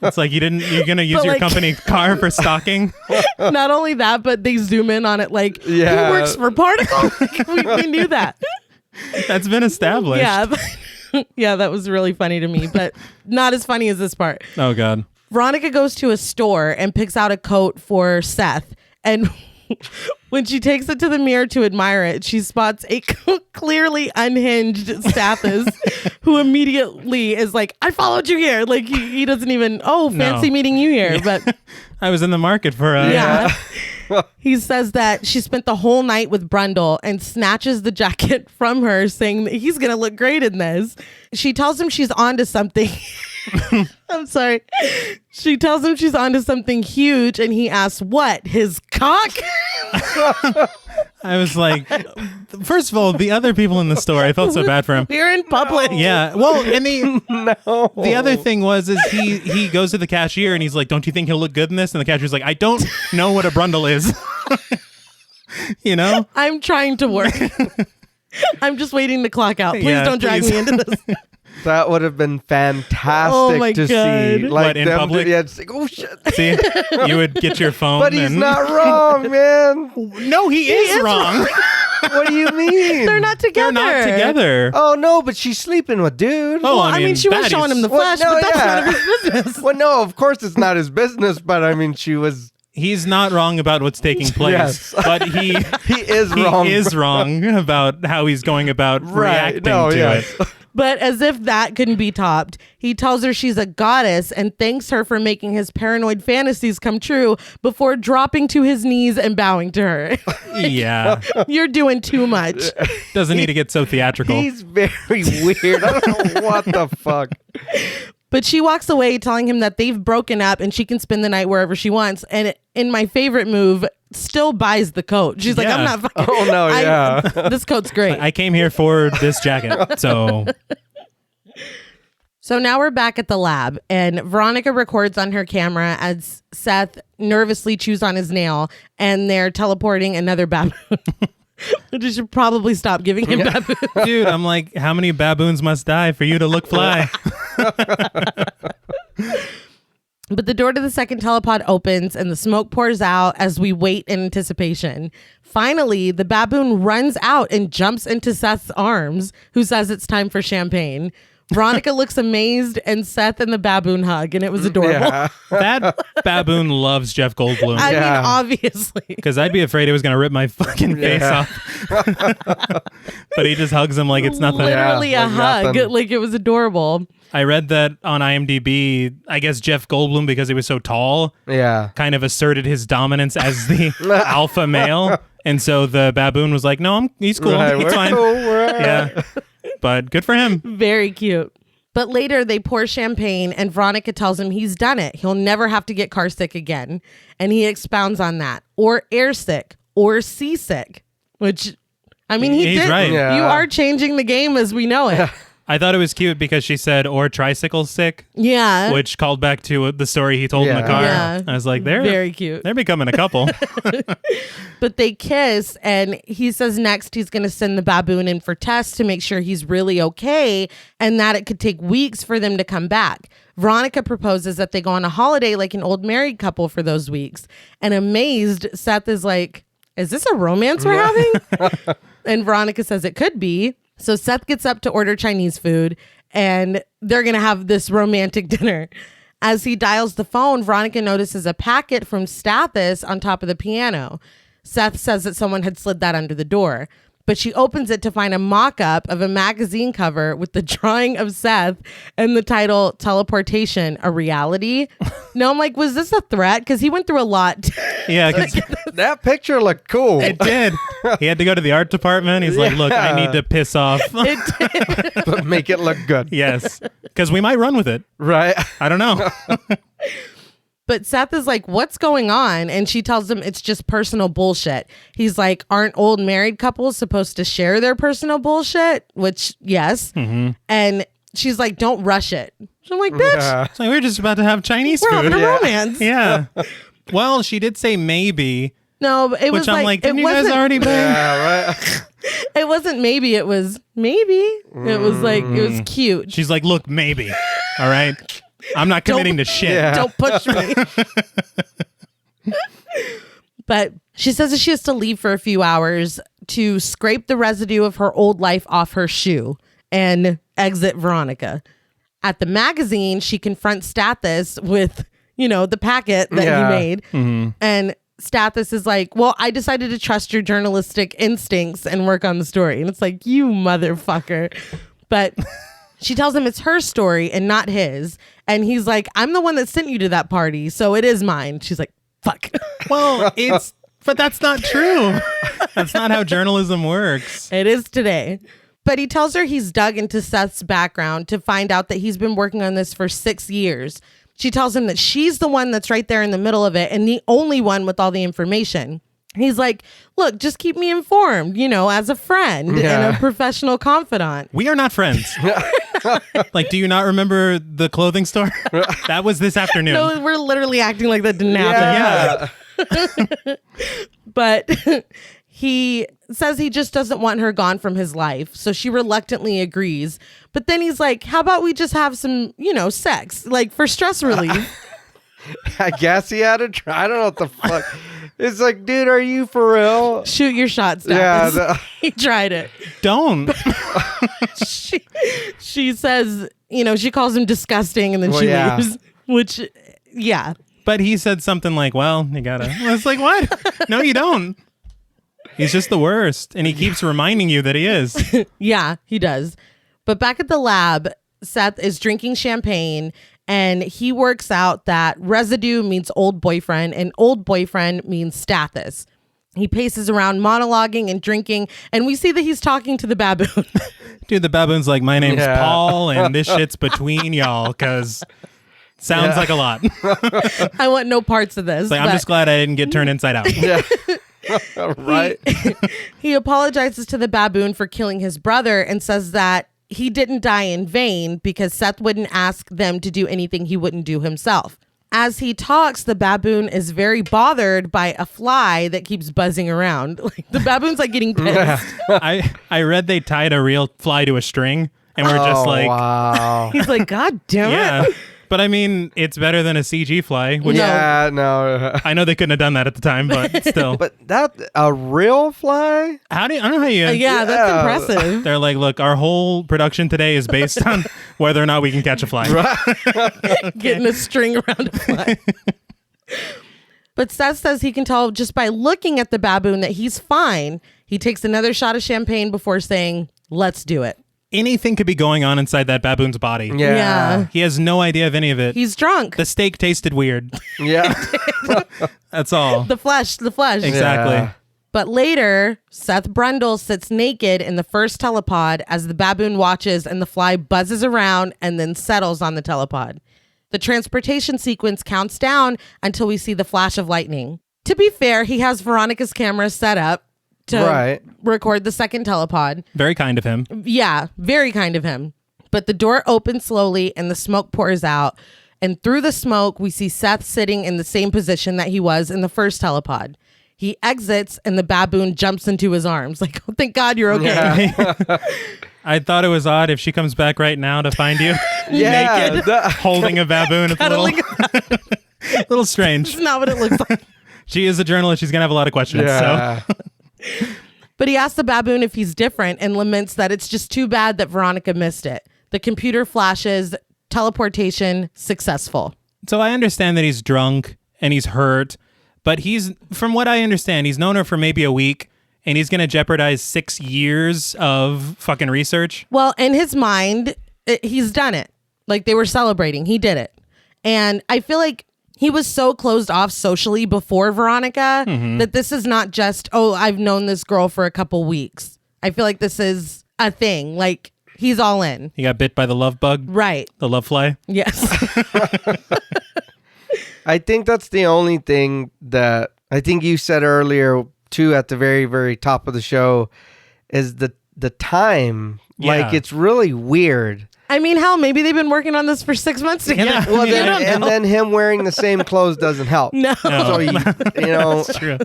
It's like you're gonna use But your like- company car for stalking. Not only that, but they zoom in on it like, Yeah. who works for Particle? we knew that. That's been established. Yeah. Yeah, that was really funny to me, but not as funny as this part. Oh God. Veronica goes to a store and picks out a coat for Seth. And when she takes it to the mirror to admire it, she spots a clearly unhinged Stathis who immediately is like, I followed you here. Like he doesn't even, fancy meeting you here. But I was in the market for yeah. He says that she spent the whole night with Brundle and snatches the jacket from her, saying that he's going to look great in this. She tells him she's onto something. I'm sorry. She tells him she's onto something huge, and he asks, what? His cock? I was like, first of all, the other people in the store, I felt so bad for him. We're in public. Yeah. Well, and No. the other thing was he goes to the cashier and he's like, don't you think he'll look good in this? And the cashier's like, I don't know what a Brundle is. You know? I'm trying to work. I'm just waiting to clock out. Please Yeah, don't drag please. me into this. That would have been fantastic Oh my to God. see. What, in them public? Yeah, it's like, oh shit. See? You would get your phone. But he's and... not wrong, man. No, he is wrong. What do you mean? They're not together. They're not together. Oh no, but she's sleeping with dude. Oh, I mean, she was that showing is- him the Well, flesh, no, but that's yeah. none of his business. Well, no, of course it's not his business, but I mean, she was. He's not wrong about what's taking place, Yes. but he is wrong. is wrong about how he's going about Right. reacting No, to yes. it. But as if that couldn't be topped, he tells her she's a goddess and thanks her for making his paranoid fantasies come true before dropping to his knees and bowing to her. Yeah. You're doing too much. Doesn't need to get so theatrical. He's very weird. I don't know what the fuck. But she walks away telling him that they've broken up and she can spend the night wherever she wants. And in my favorite move, still buys the coat. She's like, Yeah. I'm not fucking. Oh no, yeah. This coat's great. I came here for this jacket. So So now we're back at the lab, and Veronica records on her camera as Seth nervously chews on his nail, and they're teleporting another baboon. Which you should probably stop giving him baboons. dude, I'm like, how many baboons must die for you to look fly? But the door to the second telepod opens and the smoke pours out as we wait in anticipation. Finally, the baboon runs out and jumps into Seth's arms, who says it's time for champagne. Veronica looks amazed, and Seth and the baboon hug, and it was adorable. Yeah. That baboon loves Jeff Goldblum. I mean, Yeah. obviously. Because I'd be afraid it was going to rip my fucking face off. But he just hugs him like it's nothing. Literally Yeah, a like hug. nothing. Like, it was adorable. I read that on IMDb, I guess Jeff Goldblum, because he was so tall, Yeah. kind of asserted his dominance as the alpha male. And so the baboon was like, no, he's cool. Right, He's we're fine. cool, we're all right. Yeah. But good for him. Very cute. But later they pour champagne and Veronica tells him he's done it. He'll never have to get car sick again. And he expounds on that. Or air sick. Or seasick. Which, I mean, He's did. right. Yeah. You are changing the game as we know it. I thought it was cute because she said, or tricycle sick, Yeah. which called back to the story he told in the Yeah. car. Yeah. I was like, Very cute. they're becoming a couple. But they kiss, and he says next he's going to send the baboon in for tests to make sure he's really okay, and that it could take weeks for them to come back. Veronica proposes that they go on a holiday like an old married couple for those weeks. And amazed, Seth is like, is this a romance we're having? And Veronica says it could be. So Seth gets up to order Chinese food, and they're going to have this romantic dinner. As he dials the phone, Veronica notices a packet from Stathis on top of the piano. Seth says that someone had slid that under the door, but she opens it to find a mock-up of a magazine cover with the drawing of Seth and the title Teleportation, a Reality. No, I'm like, was this a threat? Because he went through a lot. Yeah, 'cause That picture looked cool. it did. He had to go to the art department. He's like, look, I need to piss off. It did. But make it look good. Yes, because we might run with it. Right? I don't know. But Seth is like, what's going on? And she tells him it's just personal bullshit. He's like, aren't old married couples supposed to share their personal bullshit? Which, yes. Mm-hmm. And she's like, don't rush it. So I'm like, bitch, Yeah. It's like, we're just about to have Chinese we're food. having a Yeah. romance. Yeah. Well, she did say maybe, No, but it which was I'm like, it didn't you guys wasn't, already been? Yeah, right. it wasn't maybe, it was maybe. It was like, it was cute. She's like, look, maybe. All right. I'm not committing to shit. Yeah. Don't push me. But she says that she has to leave for a few hours to scrape the residue of her old life off her shoe and exit Veronica. At the magazine, she confronts Stathis with, the packet that Yeah. he made. And Stathis is like, well, I decided to trust your journalistic instincts and work on the story. And it's like, you motherfucker. But she tells him it's her story and not his. And he's like, I'm the one that sent you to that party, so it is mine. She's like, fuck. Well, but that's not true. That's not how journalism works. It is today. But he tells her he's dug into Seth's background to find out that he's been working on this for 6 years. She tells him that she's the one that's right there in the middle of it and the only one with all the information. He's like, look, just keep me informed, as a friend and Yeah. a professional confidant. We are not friends. Like, do you not remember the clothing store? That was this afternoon. No, we're literally acting like that didn't happen. Yeah. But he says he just doesn't want her gone from his life. So she reluctantly agrees. But then he's like, how about we just have some, sex, like for stress relief? I guess he had to try. I don't know what the fuck. It's like, dude, are you for real? Shoot your shot, Yeah, Stathis. He tried it. Don't. She says, she calls him disgusting and then Well, she yeah. leaves. Which, yeah. But he said something like, well, you gotta. I was like, what? No, you don't. He's just the worst. And he keeps reminding you that he is. Yeah, he does. But back at the lab, Seth is drinking champagne and he works out that residue means old boyfriend and old boyfriend means Stathis. He paces around monologuing and drinking, and we see that he's talking to the baboon. Dude, the baboon's like, my name's Yeah. Paul, and this shit's between y'all, because sounds Yeah. like a lot. I want no parts of this. Like, I'm but just glad I didn't get turned inside out. Yeah. Right. he apologizes to the baboon for killing his brother and says that he didn't die in vain because Seth wouldn't ask them to do anything he wouldn't do himself. As he talks, the baboon is very bothered by a fly that keeps buzzing around. Like the baboon's like getting pissed. I read they tied a real fly to a string, And we're just like, wow. He's like, God damn yeah. it. But I mean, it's better than a CG fly, which Yeah, no. I know they couldn't have done that at the time, but still. But that, a real fly? I don't know how you. Yeah, that's impressive. They're like, look, our whole production today is based on whether or not we can catch a fly. Getting a string around a fly. But Seth says he can tell just by looking at the baboon that he's fine. He takes another shot of champagne before saying, let's do it. Anything could be going on inside that baboon's body. Yeah. He has no idea of any of it. He's drunk. The steak tasted weird. Yeah. That's all. The flesh. Exactly. Yeah. But later, Seth Brundle sits naked in the first telepod as the baboon watches and the fly buzzes around and then settles on the telepod. The transportation sequence counts down until we see the flash of lightning. To be fair, he has Veronica's camera set up to record the second telepod. Very kind of him. Yeah, very kind of him. But the door opens slowly and the smoke pours out. And through the smoke, we see Seth sitting in the same position that he was in the first telepod. He exits and the baboon jumps into his arms. Like, oh, thank God you're okay. Yeah. I thought it was odd if she comes back right now to find you Yeah. naked, holding a baboon. It's a little strange. It's not what it looks like. She is a journalist. She's going to have a lot of questions. Yeah. So But he asks the baboon if he's different and laments that it's just too bad that Veronica missed it. The computer flashes, teleportation successful. So I understand that he's drunk and he's hurt, but from what I understand, he's known her for maybe a week and he's going to jeopardize 6 years of fucking research. Well, in his mind, he's done it. Like they were celebrating. He did it. And I feel like he was so closed off socially before Veronica that this is not just, oh, I've known this girl for a couple weeks. I feel like this is a thing. Like he's all in. He got bit by the love bug, Right. the love fly. Yes. I think that's the only thing that I think you said earlier too at the very, very top of the show is the time. Yeah. Like it's really weird. I mean, hell, maybe they've been working on this for 6 months together. Yeah. Well, You don't and know. then him wearing the same clothes doesn't help. No. So you know, That's true.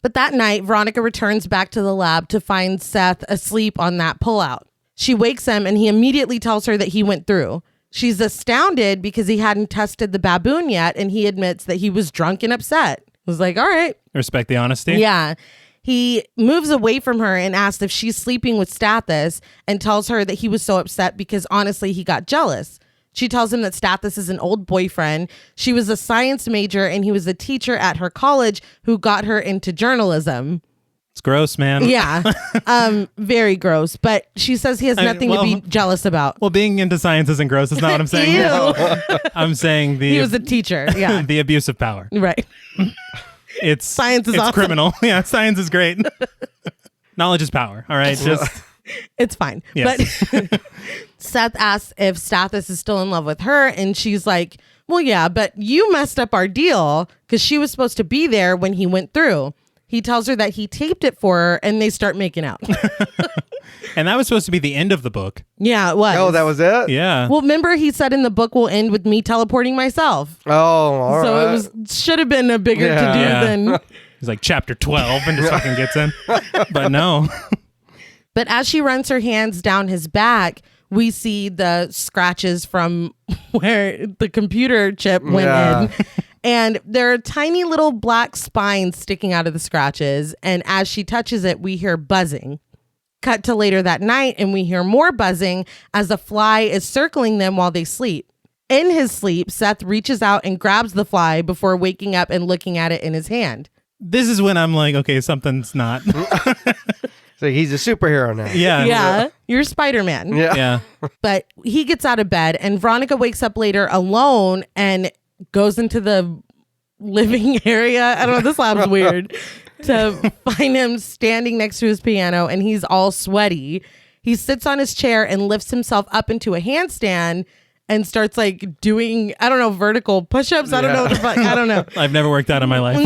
But that night, Veronica returns back to the lab to find Seth asleep on that pullout. She wakes him and he immediately tells her that he went through. She's astounded because he hadn't tested the baboon yet, and he admits that he was drunk and upset. I was like, all right. Respect the honesty. Yeah. He moves away from her and asks if she's sleeping with Stathis and tells her that he was so upset because honestly, he got jealous. She tells him that Stathis is an old boyfriend. She was a science major and he was a teacher at her college who got her into journalism. It's gross, man. Yeah. Very gross. But she says he has nothing to be jealous about. Well, being into science isn't gross. That's not what I'm saying. Ew. I'm saying He was a teacher. Yeah. the abuse of power. Right. It's Science is it's awesome. criminal. Yeah, science is great. Knowledge is power. All right, just It's fine. Yes. But Seth asks if Stathis is still in love with her. And she's like, well, yeah, but you messed up our deal because she was supposed to be there when he went through. He tells her that he taped it for her and they start making out. and that was supposed to be the end of the book. Yeah, it was. oh, that was it? Yeah. Well, remember he said in the book will end with me teleporting myself. Oh, all right. So it was should have been a bigger to do Yeah. than. He's like chapter 12 and just fucking gets in. But no. But as she runs her hands down his back, we see the scratches from where the computer chip went in. And there are tiny little black spines sticking out of the scratches. And as she touches it, we hear buzzing. Cut to later that night, and we hear more buzzing as a fly is circling them while they sleep. In his sleep, Seth reaches out and grabs the fly before waking up and looking at it in his hand. This is when I'm like, okay, something's not. So he's a superhero now. Yeah. Yeah, you're Spider-Man. Yeah. Yeah. But he gets out of bed, and Veronica wakes up later alone and goes into the living area. I don't know, this lab's weird. To find him standing next to his piano, and he's all sweaty. He sits on his chair and lifts himself up into a handstand and starts like doing, I don't know, vertical push-ups. I don't know what the fuck. I don't know. I've never worked out in my life.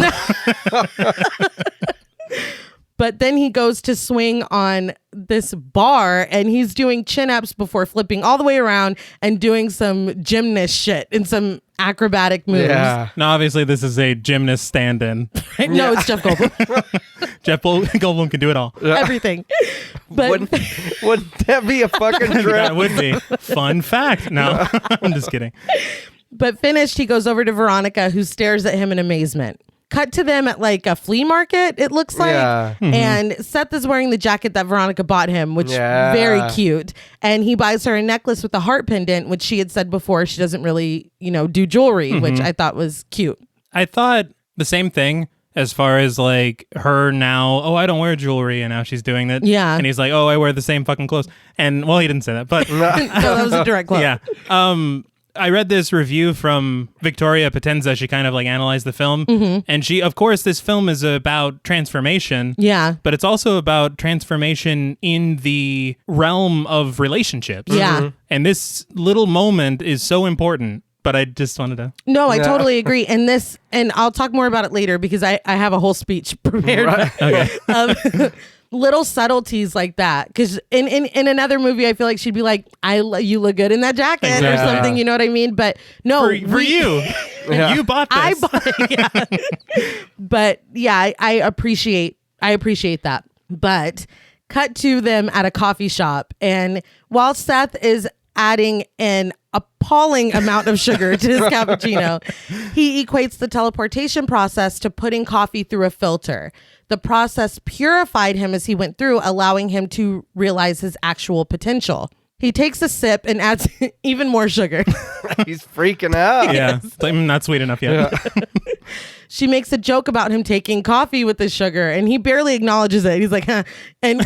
But then he goes to swing on this bar and he's doing chin-ups before flipping all the way around and doing some gymnast shit and some acrobatic moves. Yeah. Now, obviously, this is a gymnast stand-in. No, it's Jeff Goldblum. Jeff Goldblum can do it all. Everything. But wouldn't that be a fucking trip? That would be. Fun fact. No, I'm just kidding. But finished, he goes over to Veronica, who stares at him in amazement. Cut to them at like a flea market, it looks like. Yeah. And Seth is wearing the jacket that Veronica bought him, which very cute. And he buys her a necklace with a heart pendant, which she had said before she doesn't really, do jewelry, which I thought was cute. I thought the same thing as far as like her now, I don't wear jewelry, and now she's doing it. Yeah. And he's like, I wear the same fucking clothes. And well, he didn't say that, but No, that was a direct quote. yeah. I read this review from Victoria Potenza. She kind of like analyzed the film. And she, of course, this film is about transformation. Yeah. But it's also about transformation in the realm of relationships. Yeah. And this little moment is so important. But I just wanted to... No, I totally agree. And I'll talk more about it later because I have a whole speech prepared. Right. Okay. Little subtleties like that, because in another movie I feel like she'd be like, you look good in that jacket or something, you know what I mean? But no, for you you bought this. I bought it, yeah. But yeah, I appreciate that. But cut to them at a coffee shop, and while Seth is adding an appalling amount of sugar to his cappuccino, he equates the teleportation process to putting coffee through a filter. The process purified him as he went through, allowing him to realize his actual potential. He takes a sip and adds even more sugar. He's freaking out. Yeah, it's like, not sweet enough yet. Yeah. She makes a joke about him taking coffee with the sugar, and he barely acknowledges it. He's like, huh, and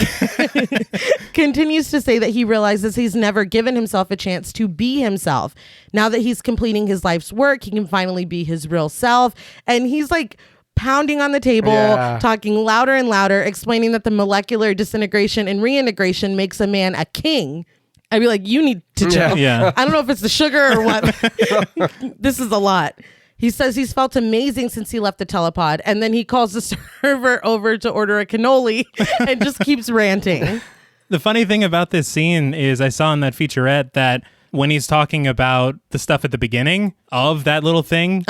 continues to say that he realizes he's never given himself a chance to be himself. Now that he's completing his life's work, he can finally be his real self. And he's like pounding on the table, talking louder and louder, explaining that the molecular disintegration and reintegration makes a man a king. I'd be like, you need to chill. Yeah. I don't know if it's the sugar or what. This is a lot. He says he's felt amazing since he left the telepod, and then he calls the server over to order a cannoli and just keeps ranting. The funny thing about this scene is I saw in that featurette that when he's talking about the stuff at the beginning of that little thing,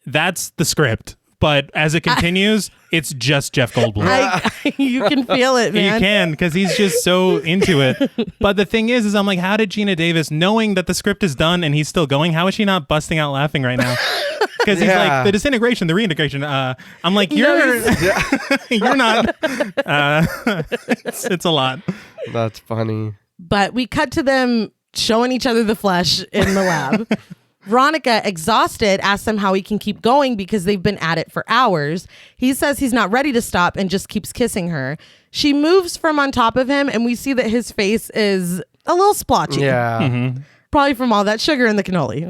that's the script. But as it continues, it's just Jeff Goldblum. You can feel it, man. You can, because he's just so into it. But the thing is I'm like, how did Gina Davis, knowing that the script is done and he's still going, how is she not busting out laughing right now? Because he's like, the disintegration, the reintegration. I'm like, you're not. It's a lot. That's funny. But we cut to them showing each other the flesh in the lab. Veronica, exhausted, asks him how he can keep going because they've been at it for hours. He says he's not ready to stop and just keeps kissing her. She moves from on top of him, and we see that his face is a little splotchy. Yeah. Probably from all that sugar in the cannoli.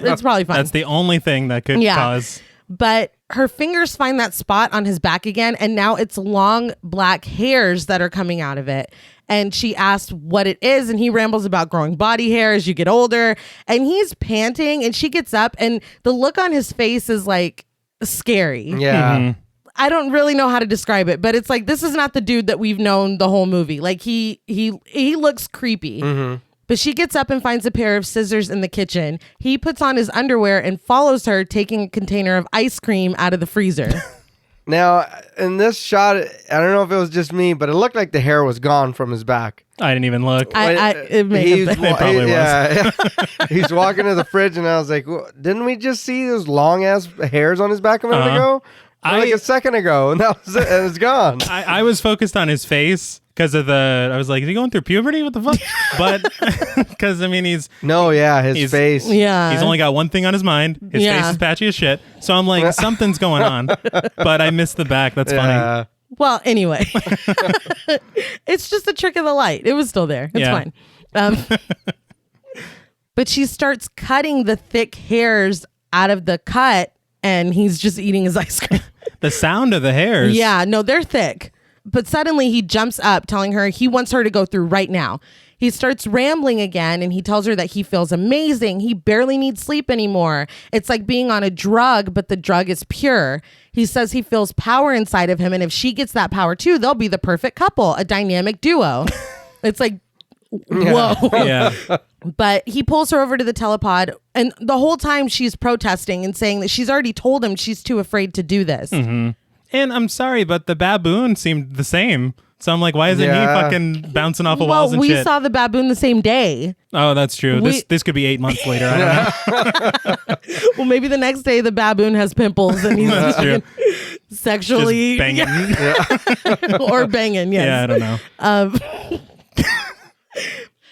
It's probably fine. That's the only thing that could cause. But her fingers find that spot on his back again, and now it's long black hairs that are coming out of it. And she asked what it is, and he rambles about growing body hair as you get older. And he's panting, and she gets up, and the look on his face is like scary. Yeah. I don't really know how to describe it, but it's like, this is not the dude that we've known the whole movie. Like he looks creepy. But she gets up and finds a pair of scissors in the kitchen. He puts on his underwear and follows her, taking a container of ice cream out of the freezer. Now, in this shot, I don't know if it was just me, but it looked like the hair was gone from his back. I didn't even look. It may have been. It probably was. Yeah. He's walking to the fridge, and I was like, didn't we just see those long-ass hairs on his back a minute ago? Like a second ago, and that was it, and it's gone. I was focused on his face because of I was like, is he going through puberty? What the fuck? But because I mean, his face. Yeah, he's only got one thing on his mind. His face is patchy as shit. So I'm like, something's going on. But I missed the back. That's funny. Well, anyway, it's just a trick of the light. It was still there. It's fine. But she starts cutting the thick hairs out of the cut, and he's just eating his ice cream. The sound of the hairs. Yeah, no, they're thick. But suddenly he jumps up, telling her he wants her to go through right now. He starts rambling again, and he tells her that he feels amazing. He barely needs sleep anymore. It's like being on a drug, but the drug is pure. He says he feels power inside of him, and if she gets that power too, they'll be the perfect couple, a dynamic duo. It's like, whoa. Yeah. But he pulls her over to the telepod, and the whole time she's protesting and saying that she's already told him she's too afraid to do this. And I'm sorry, but the baboon seemed the same. So I'm like, why isn't he fucking bouncing off of walls and shit? Well, we saw the baboon the same day. Oh, that's true. This could be 8 months later. I don't know. Well, maybe the next day the baboon has pimples and he's fucking sexually just banging. or banging. Yes. Yeah, I don't know.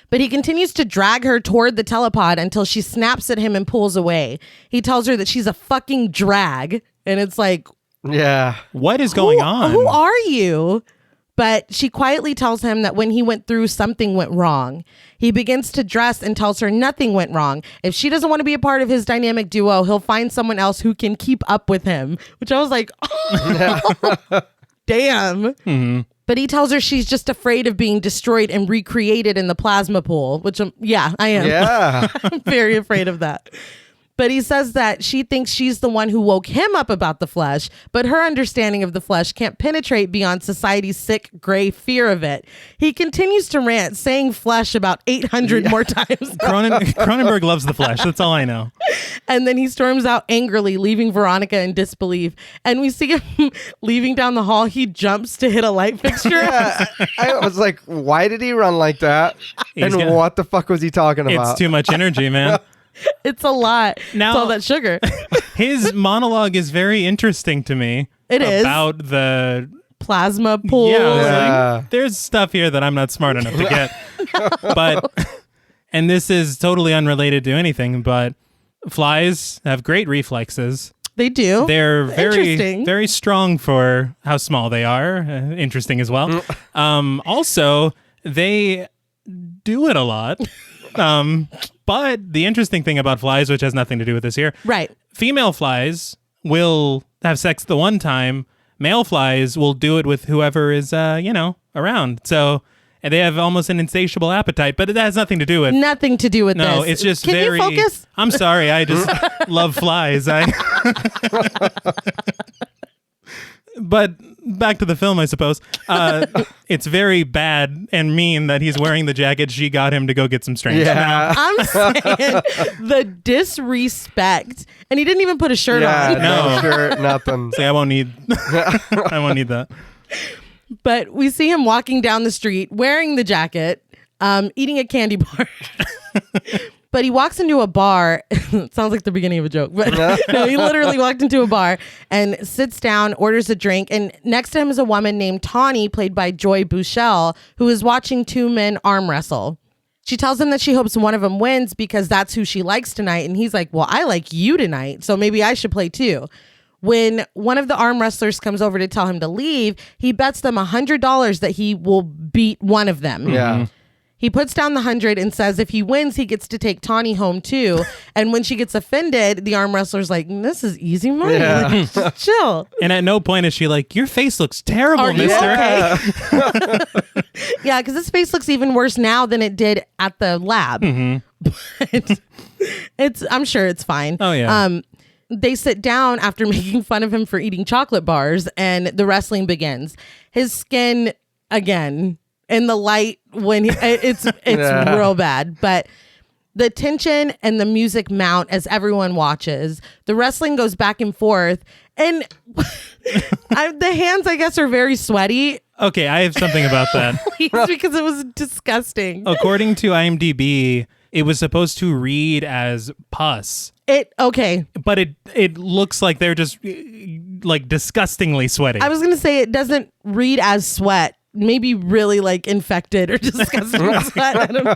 But he continues to drag her toward the telepod until she snaps at him and pulls away. He tells her that she's a fucking drag. And it's like, yeah. What is going on? Who are you? But she quietly tells him that when he went through, something went wrong. He begins to dress and tells her nothing went wrong. If she doesn't want to be a part of his dynamic duo, he'll find someone else who can keep up with him. Which I was like, oh, damn. Mm-hmm. But he tells her she's just afraid of being destroyed and recreated in the plasma pool, which I am. Yeah. I'm very afraid of that. But he says that she thinks she's the one who woke him up about the flesh, but her understanding of the flesh can't penetrate beyond society's sick, gray fear of it. He continues to rant, saying flesh about 800 more times. Cronenberg loves the flesh. That's all I know. And then he storms out angrily, leaving Veronica in disbelief. And we see him leaving down the hall. He jumps to hit a light fixture. Yeah. I was like, why did he run like that? What the fuck was he talking about? It's too much energy, man. It's a lot. Now, it's all that sugar. His monologue is very interesting to me. It is. About the plasma pool. Yeah. Like, there's stuff here that I'm not smart enough to get. And this is totally unrelated to anything, but flies have great reflexes. They do. They're very strong for how small they are. Interesting as well. Also, they do it a lot. But the interesting thing about flies, which has nothing to do with this here, right? Female flies will have sex the one time. Male flies will do it with whoever is, around. So and they have almost an insatiable appetite, but it has nothing to do with this. No, it's just Can very. You focus? I'm sorry, I just love flies. But back to the film, I suppose. It's very bad and mean that he's wearing the jacket she got him to go get some strength. Yeah. I'm saying the disrespect. And he didn't even put a shirt on. No shirt, nothing. See, I won't need that. But we see him walking down the street wearing the jacket, eating a candy bar. But he walks into a bar. It sounds like the beginning of a joke. But no, he literally walked into a bar and sits down, orders a drink. And next to him is a woman named Tawny, played by Joy Buchel, who is watching two men arm wrestle. She tells him that she hopes one of them wins because that's who she likes tonight. And he's like, well, I like you tonight, so maybe I should play too. When one of the arm wrestlers comes over to tell him to leave, he bets them $100 that he will beat one of them. Yeah. He puts down the 100 and says if he wins, he gets to take Tawny home too. And when she gets offended, the arm wrestler's like, this is easy money. Yeah. Just chill. And at no point is she like, your face looks terrible, mister. Okay? Yeah, because his face looks even worse now than it did at the lab. But I'm sure it's fine. Oh, yeah. They sit down after making fun of him for eating chocolate bars, and the wrestling begins. His skin, again, in the light, when it's real bad. But the tension and the music mount as everyone watches. The wrestling goes back and forth, and the hands, I guess, are very sweaty. Okay, I have something about that. Because it was disgusting. According to IMDb, it was supposed to read as pus. But it looks like they're just like disgustingly sweaty. I was gonna say it doesn't read as sweat. Maybe really like infected or disgusting sweat. I don't know.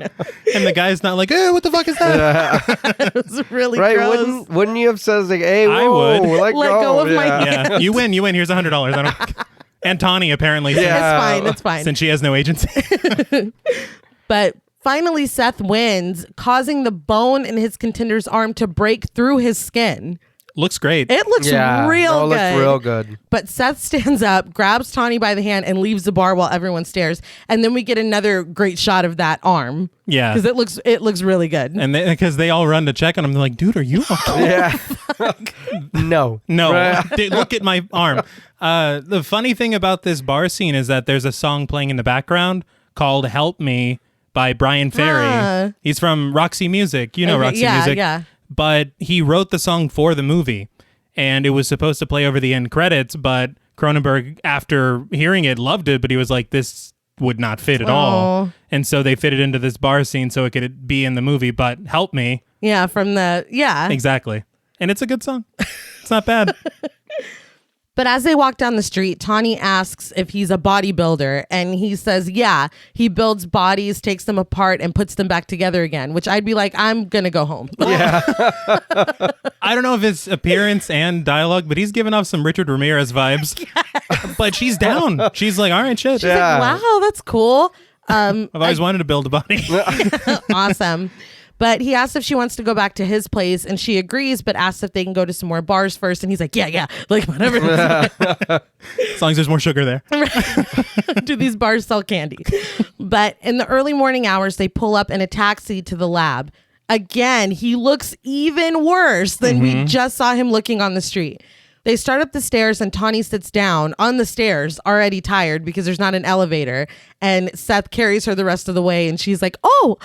And the guy's not like, what the fuck is that? It was really right? gross. Wouldn't you have said like, hey, whoa, I would let go of my Yeah, you win. Here's $100. I don't. And Tawny apparently. It's fine. Since she has no agency. But finally, Seth wins, causing the bone in his contender's arm to break through his skin. Looks great. It looks real good. It looks real good. But Seth stands up, grabs Tawny by the hand, and leaves the bar while everyone stares. And then we get another great shot of that arm. Yeah, because it looks really good. And because they all run to check on him, they're like, "Dude, are you okay?" Yeah. No. Dude, look at my arm. The funny thing about this bar scene is that there's a song playing in the background called "Help Me" by Brian Ferry. He's from Roxy Music. You know Roxy Music. Yeah. But he wrote the song for the movie, and it was supposed to play over the end credits, but Cronenberg, after hearing it, loved it, but he was like, this would not fit at all. And so they fit it into this bar scene so it could be in the movie, but help me. Yeah, Exactly. And it's a good song. It's not bad. But as they walk down the street, Tawny asks if he's a bodybuilder, and he says, yeah, he builds bodies, takes them apart, and puts them back together again, which I'd be like, I'm going to go home. Yeah. I don't know if it's appearance and dialogue, but he's giving off some Richard Ramirez vibes. Yes. But she's down. She's like, all right, shit. She's like, wow, that's cool. I've always wanted to build a body. Awesome. But he asks if she wants to go back to his place, and she agrees, but asks if they can go to some more bars first. And he's like, yeah, like whatever. As long as there's more sugar there. Do these bars sell candy? But in the early morning hours, they pull up in a taxi to the lab. Again, he looks even worse than we just saw him looking on the street. They start up the stairs, and Tawny sits down on the stairs, already tired because there's not an elevator. And Seth carries her the rest of the way, and she's like, oh,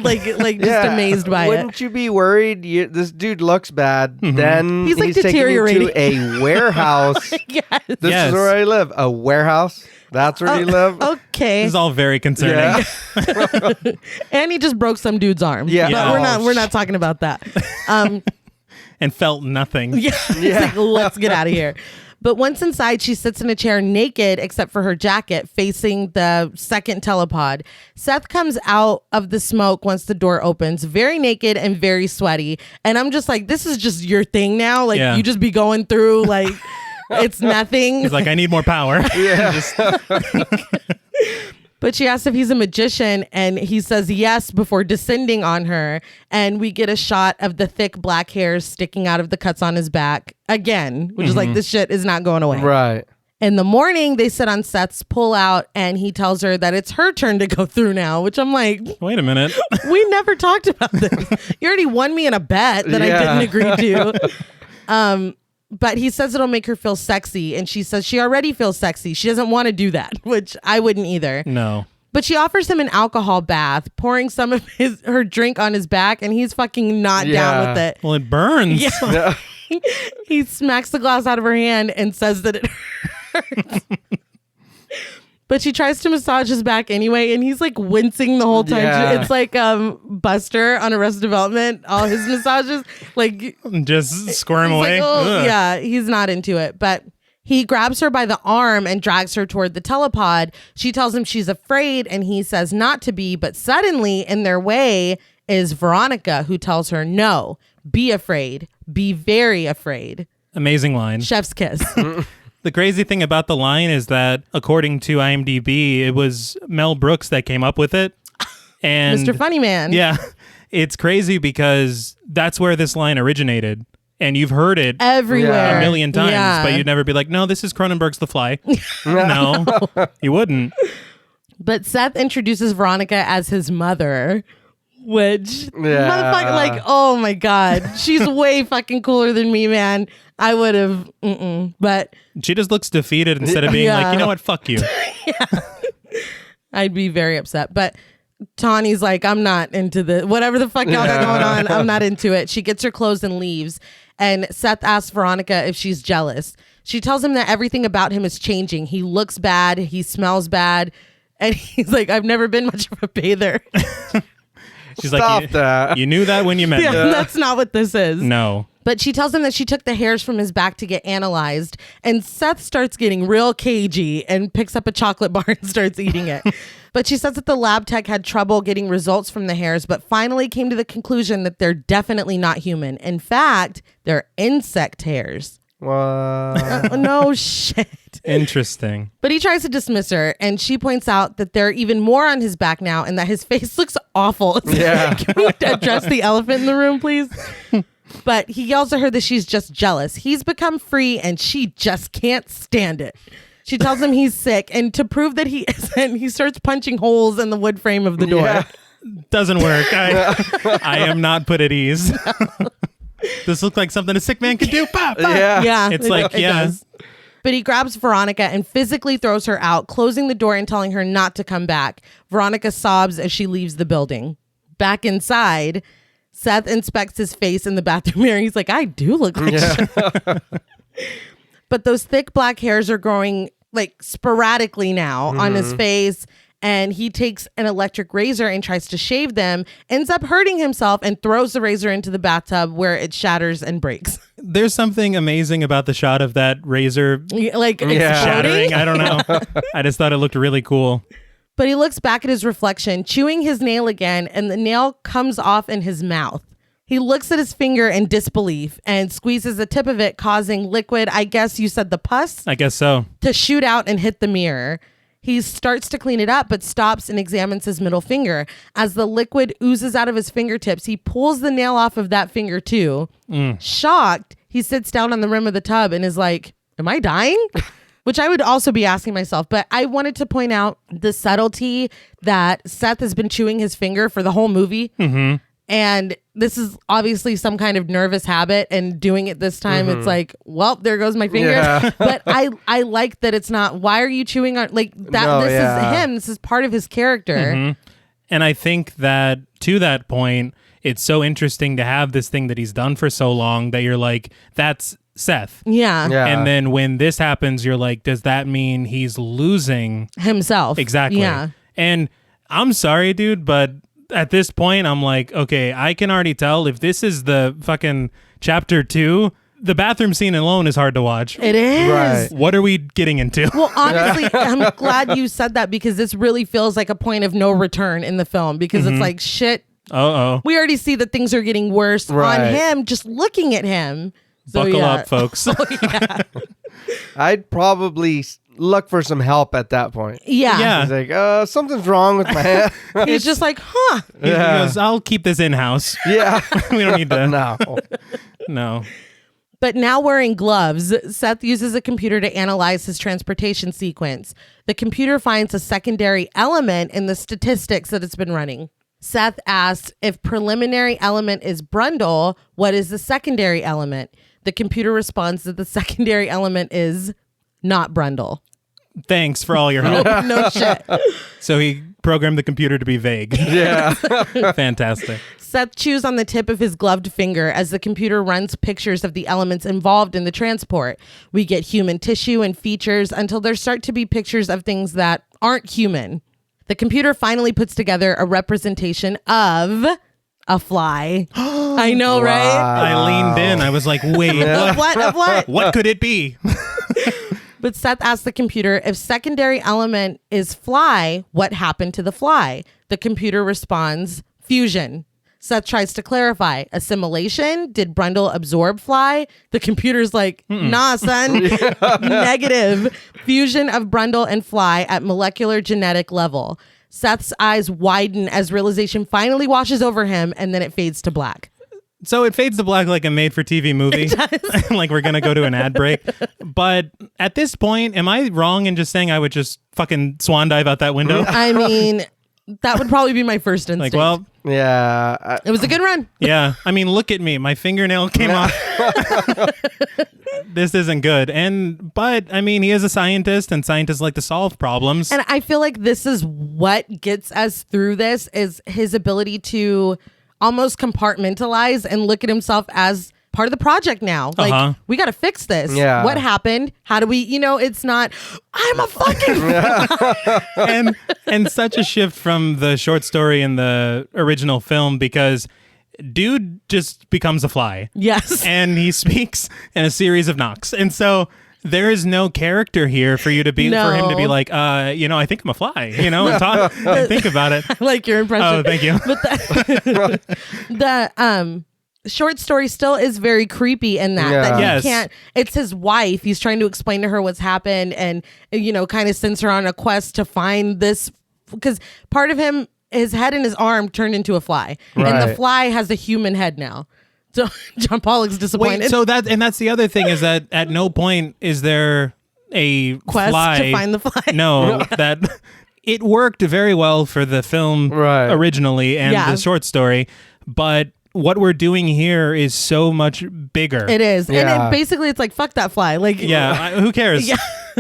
like just amazed by it. Wouldn't you be worried? This dude looks bad. Then he's like taking you deteriorating to a warehouse. Yes. This is where I live. A warehouse? That's where you live? Okay. This is all very concerning. Yeah. And he just broke some dude's arm. Yeah. But we're not talking about that. And felt nothing. Yeah. Like, let's get out of here. But once inside, she sits in a chair naked, except for her jacket, facing the second telepod. Seth comes out of the smoke once the door opens, very naked and very sweaty. And I'm just like, this is just your thing now. Like, you just be going through, like, it's nothing. He's like, I need more power. Yeah. But she asks if he's a magician, and he says yes before descending on her. And we get a shot of the thick black hairs sticking out of the cuts on his back again, which is like, this shit is not going away. Right. In the morning, they sit on Seth's pullout, and he tells her that it's her turn to go through now, which I'm like, wait a minute. We never talked about this. You already won me in a bet that I didn't agree to. But he says it'll make her feel sexy, and she says she already feels sexy. She doesn't want to do that, which I wouldn't either. No. But she offers him an alcohol bath, pouring some of her drink on his back, and he's fucking not down with it. Well, it burns. Yeah. He smacks the glass out of her hand and says that it hurts. But she tries to massage his back anyway, and he's like wincing the whole time. Yeah. It's like Buster on Arrested Development, all his massages. Like, just squirm away. Like, oh, yeah, he's not into it. But he grabs her by the arm and drags her toward the telepod. She tells him she's afraid, and he says not to be. But suddenly, in their way, is Veronica, who tells her, no, be afraid. Be very afraid. Amazing line. Chef's kiss. The crazy thing about the line is that, according to IMDb, it was Mel Brooks that came up with it. And Mr. Funny Man. Yeah. It's crazy because that's where this line originated. And you've heard it everywhere a million times, but you'd never be like, no, this is Cronenberg's The Fly. No, you wouldn't. But Seth introduces Veronica as his mother, which, motherfucker, like, oh my God, she's way fucking cooler than me, man. I would have, but she just looks defeated instead of being like, you know what, fuck you. I'd be very upset. But Tawny's like, I'm not into the whatever the fuck y'all got going on. I'm not into it. She gets her clothes and leaves. And Seth asks Veronica if she's jealous. She tells him that everything about him is changing. He looks bad. He smells bad. And he's like, I've never been much of a bather. She's like, you knew that when you met me. That's not what this is. No. But she tells him that she took the hairs from his back to get analyzed. And Seth starts getting real cagey and picks up a chocolate bar and starts eating it. But she says that the lab tech had trouble getting results from the hairs, but finally came to the conclusion that they're definitely not human. In fact, they're insect hairs. What? No shit. Interesting. But he tries to dismiss her, and she points out that there are even more on his back now and that his face looks awful. Yeah. Can we address the elephant in the room, please? But he yells at her that she's just jealous. He's become free, and she just can't stand it. She tells him he's sick, and to prove that he isn't, he starts punching holes in the wood frame of the door. Yeah. Doesn't work. I am not put at ease. This looks like something a sick man could do. Bah, bah. Yeah. It's like, it does. But he grabs Veronica and physically throws her out, closing the door and telling her not to come back. Veronica sobs as she leaves the building. Back inside, Seth inspects his face in the bathroom mirror. He's like, I do look like shit. but those thick black hairs are growing like sporadically now on his face. And he takes an electric razor and tries to shave them, ends up hurting himself and throws the razor into the bathtub where it shatters and breaks. There's something amazing about the shot of that razor Like shattering. I don't know. I just thought it looked really cool. But he looks back at his reflection, chewing his nail again, and the nail comes off in his mouth. He looks at his finger in disbelief and squeezes the tip of it, causing liquid, I guess you said the pus? I guess so. To shoot out and hit the mirror. He starts to clean it up, but stops and examines his middle finger. As the liquid oozes out of his fingertips, he pulls the nail off of that finger too. Shocked, he sits down on the rim of the tub and is like, am I dying? Which I would also be asking myself. But I wanted to point out the subtlety that Seth has been chewing his finger for the whole movie. And this is obviously some kind of nervous habit, and doing it this time, it's like, well, there goes my finger. Yeah. But I like that it's not, why are you chewing on, like, that? No, this yeah. is him. This is part of his character. And I think that to that point, it's so interesting to have this thing that he's done for so long that you're like, that's Seth. Yeah. And then when this happens, you're like, does that mean he's losing Himself. Exactly. Yeah. And I'm sorry, dude, but at this point, I'm like, okay, I can already tell if this is the fucking chapter 2, the bathroom scene alone is hard to watch. It is. Right. What are we getting into? Well, honestly, I'm glad you said that, because this really feels like a point of no return in the film, because it's like, shit, Uh-oh. we already see that things are getting worse Right. on him just looking at him. So, Buckle yeah. up, folks. I'd probably look for some help at that point. Yeah. Yeah. He's like, something's wrong with my hand. He's just like, huh. He goes, I'll keep this in-house. Yeah. We don't need to. No. No. But now wearing gloves, Seth uses a computer to analyze his transportation sequence. The computer finds a secondary element in the statistics that it's been running. Seth asks, if preliminary element is Brundle, what is the secondary element? The computer responds that the secondary element is not Brundle. Thanks for all your help. No shit. So he programmed the computer to be vague. Yeah. Fantastic. Seth chews on the tip of his gloved finger as the computer runs pictures of the elements involved in the transport. We get human tissue and features until there start to be pictures of things that aren't human. The computer finally puts together a representation of a fly. I know, right? I leaned in. I was like, wait, What? what could it be? But Seth asks the computer, if secondary element is fly, what happened to the fly? The computer responds, fusion. Seth tries to clarify, assimilation? Did Brundle absorb fly? The computer's like, nah, son. Negative. Fusion of Brundle and fly at molecular genetic level. Seth's eyes widen as realization finally washes over him, and then it fades to black. So it fades to black like a made-for-TV movie. Like we're going to go to an ad break. But at this point, am I wrong in just saying I would just fucking swan dive out that window? I mean, that would probably be my first instinct. Like, well, Yeah. it was a good run. yeah. I mean, look at me. My fingernail came off. This isn't good. But I mean, he is a scientist, and scientists like to solve problems. And I feel like this is what gets us through this, is his ability to almost compartmentalize and look at himself as part of the project now. Like, we got to fix this. Yeah. What happened? How do we, it's not, I'm a fucking and such a shift from the short story in the original film, because dude just becomes a fly. Yes. And he speaks in a series of knocks. And so there is no character here for you to be, for him to be like, I think I'm a fly, and talk and think about it. I like your impression. Oh, thank you. But the short story still is very creepy in that he Yes. can't, it's his wife. He's trying to explain to her what's happened, and, kind of sends her on a quest to find this, because part of him, his head and his arm turned into a fly, and the Right. fly has a human head now. So John Pollock's disappointed. Wait, so that's the other thing, is that at no point is there a Quest fly to find the fly. No, that it worked very well for the film originally and the short story, but what we're doing here is so much bigger. It is. Yeah. And basically it's like, fuck that fly. Like, Who cares? Yeah.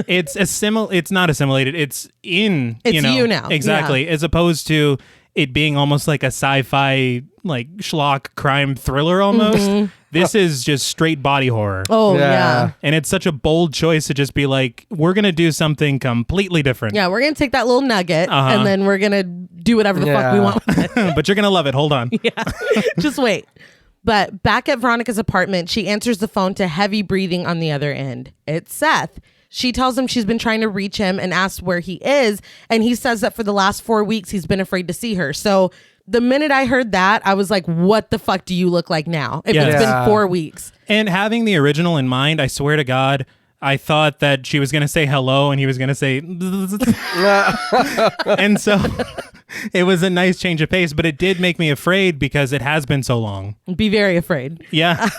It's not assimilated. It's in, It's you now. Exactly. As opposed to it being almost like a sci-fi, like schlock crime thriller almost. This is just straight body horror. Oh, yeah. And it's such a bold choice to just be like, we're going to do something completely different. Yeah, we're going to take that little nugget and then we're going to do whatever the fuck we want with it. But you're going to love it. Hold on. Yeah, just wait. But back at Veronica's apartment, she answers the phone to heavy breathing on the other end. It's Seth. She tells him she's been trying to reach him and asks where he is. And he says that for the last 4 weeks, he's been afraid to see her. So the minute I heard that, I was like, what the fuck do you look like now? If it's been 4 weeks. And having the original in mind, I swear to God, I thought that she was going to say hello and he was going to say, and so it was a nice change of pace, but it did make me afraid because it has been so long. Be very afraid. Yeah.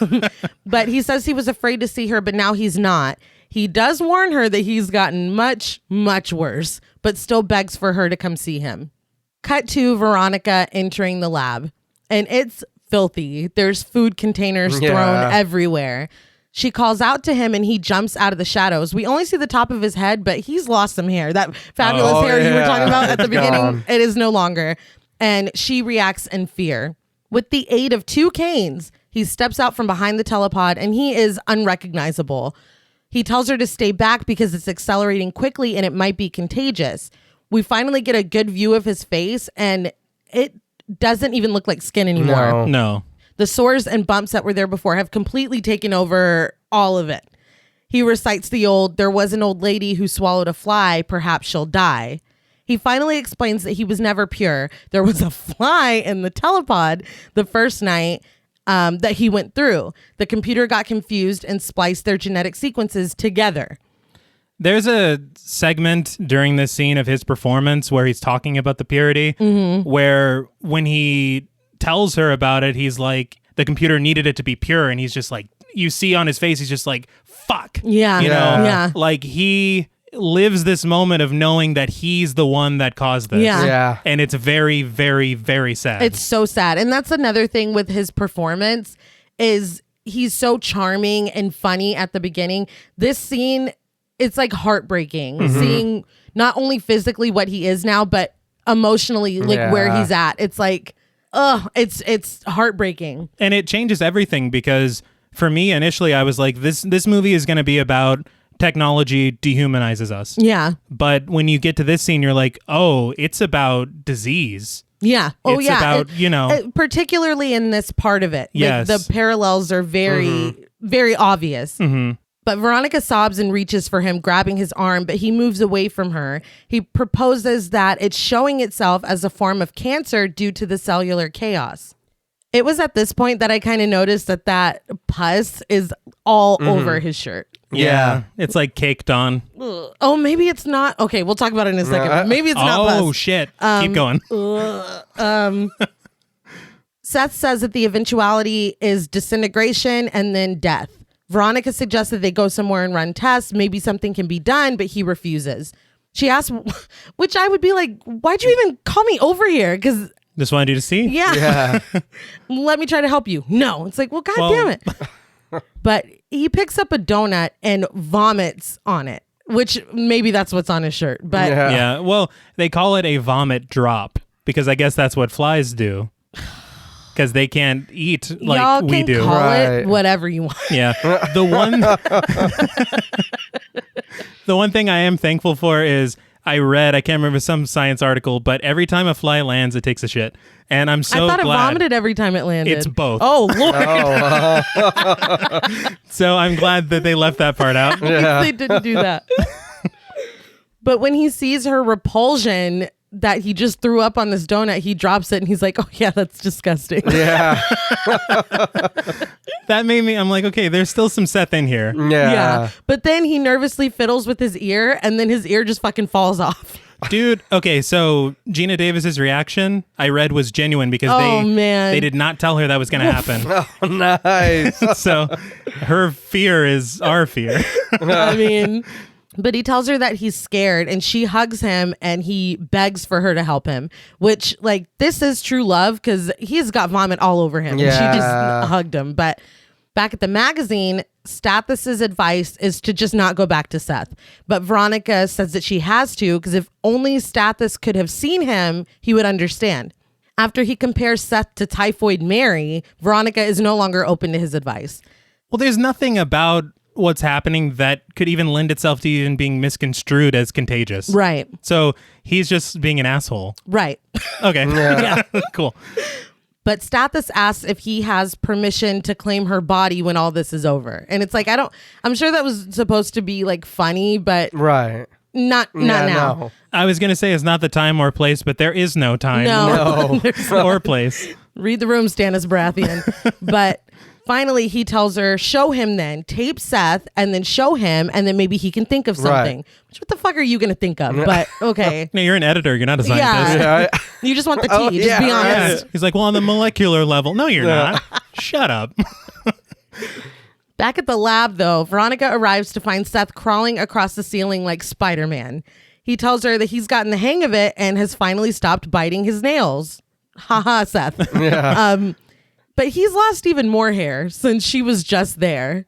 But he says he was afraid to see her, but now he's not. He does warn her that he's gotten much, much worse, but still begs for her to come see him. Cut to Veronica entering the lab, and it's filthy. There's food containers thrown everywhere. She calls out to him and he jumps out of the shadows. We only see the top of his head, but he's lost some hair. That fabulous hair you were talking about at the beginning, it is no longer. And she reacts in fear. With the aid of 2 canes, he steps out from behind the telepod and he is unrecognizable. He tells her to stay back because it's accelerating quickly and it might be contagious. We finally get a good view of his face and it doesn't even look like skin anymore. No. The sores and bumps that were there before have completely taken over all of it. He recites there was an old lady who swallowed a fly, perhaps she'll die. He finally explains that he was never pure. There was a fly in the telepod the first night that he went through. The computer got confused and spliced their genetic sequences together. There's a segment during this scene of his performance where he's talking about the purity, where when he tells her about it, he's like, the computer needed it to be pure. And he's just like, you see on his face, he's just like, fuck. Yeah. You know? Yeah. Like he lives this moment of knowing that he's the one that caused this. Yeah. And it's very, very, very sad. It's so sad. And that's another thing with his performance is he's so charming and funny at the beginning. This scene, it's like heartbreaking seeing not only physically what he is now, but emotionally like where he's at. It's like, it's heartbreaking. And it changes everything because for me, initially, I was like, this movie is going to be about technology dehumanizes us. Yeah. But when you get to this scene, you're like, oh, it's about disease. Yeah. Oh, it's yeah. about, particularly in this part of it. Yes. Like, the parallels are very, very obvious. But Veronica sobs and reaches for him, grabbing his arm, but he moves away from her. He proposes that it's showing itself as a form of cancer due to the cellular chaos. It was at this point that I kind of noticed that pus is all over his shirt. Yeah. It's like caked on. Ugh. Oh, maybe it's not. Okay, we'll talk about it in a second. Maybe it's not pus. Oh, shit. Keep going. Seth says that the eventuality is disintegration and then death. Veronica suggests that they go somewhere and run tests. Maybe something can be done, but he refuses. She asks, which I would be like, why'd you even call me over here? Because just wanted you to see? Yeah. Let me try to help you. No. It's like, well, damn it. But he picks up a donut and vomits on it, which maybe that's what's on his shirt. But yeah. Well, they call it a vomit drop because I guess that's what flies do. Because they can't eat like y'all we can do. Call it whatever you want. Yeah. The one thing I am thankful for is I can't remember some science article, but every time a fly lands, it takes a shit. And I'm so glad. I thought it vomited every time it landed. It's both. Oh, Lord. So I'm glad that they left that part out. They didn't do that. But when he sees her repulsion that he just threw up on this donut, he drops it and he's like, oh yeah, that's disgusting. Yeah. That made me, I'm like, okay, there's still some Seth in here. Yeah. But then he nervously fiddles with his ear and then his ear just fucking falls off. Dude, okay, so Gina Davis's reaction I read was genuine because they did not tell her that was going to happen. Oh, nice. So her fear is our fear. I mean, but he tells her that he's scared and she hugs him and he begs for her to help him, which like this is true love because he's got vomit all over him. Yeah. And she just hugged him. But back at the magazine, Stathis's advice is to just not go back to Seth. But Veronica says that she has to because if only Stathis could have seen him, he would understand. After he compares Seth to Typhoid Mary, Veronica is no longer open to his advice. Well, there's nothing about what's happening that could even lend itself to even being misconstrued as contagious. Right. So he's just being an asshole. Right. Okay. Yeah. Cool. But Stathis asks if he has permission to claim her body when all this is over. And it's like, I'm sure that was supposed to be like funny, but Right. not now. No. I was going to say it's not the time or place, but there is no time No. or place. Read the room, Stannis Baratheon. But finally, he tells her, show him then. Tape Seth and then show him, and then maybe he can think of something. Right. Which, what the fuck are you going to think of? But okay. No, you're an editor. You're not a scientist. Yeah. Yeah. You just want the tea. Just be honest. He's like, well, on the molecular level. No, you're not. Shut up. Back at the lab, though, Veronica arrives to find Seth crawling across the ceiling like Spider-Man. He tells her that he's gotten the hang of it and has finally stopped biting his nails. Haha, Seth. Yeah. But he's lost even more hair since she was just there.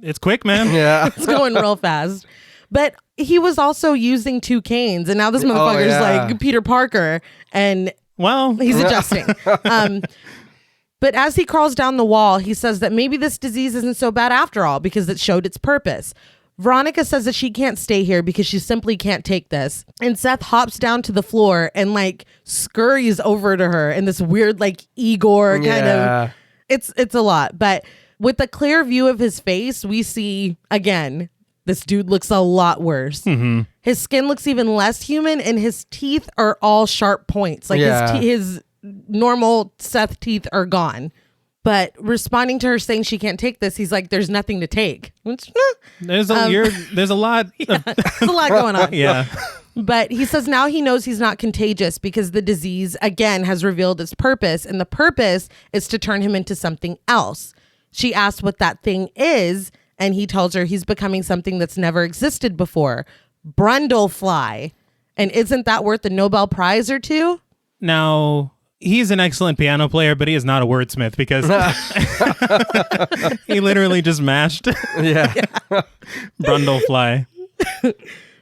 It's quick, man. Yeah. It's going real fast. But he was also using 2 canes, and now this motherfucker's like Peter Parker, and Well, he's adjusting. But as he crawls down the wall, he says that maybe this disease isn't so bad after all because it showed its purpose. Veronica says that she can't stay here because she simply can't take this. And Seth hops down to the floor and like scurries over to her in this weird like Igor kind of. It's a lot. But with a clear view of his face, we see again, this dude looks a lot worse. Mm-hmm. His skin looks even less human and his teeth are all sharp points. Like his normal Seth teeth are gone. But responding to her saying she can't take this, he's like, there's nothing to take. Which, there's a lot. there's a lot going on. Yeah. But he says now he knows he's not contagious because the disease, again, has revealed its purpose. And the purpose is to turn him into something else. She asks what that thing is. And he tells her he's becoming something that's never existed before. Brundlefly. And isn't that worth a Nobel Prize or 2? Now, he's an excellent piano player, but he is not a wordsmith because he literally just mashed Brundlefly.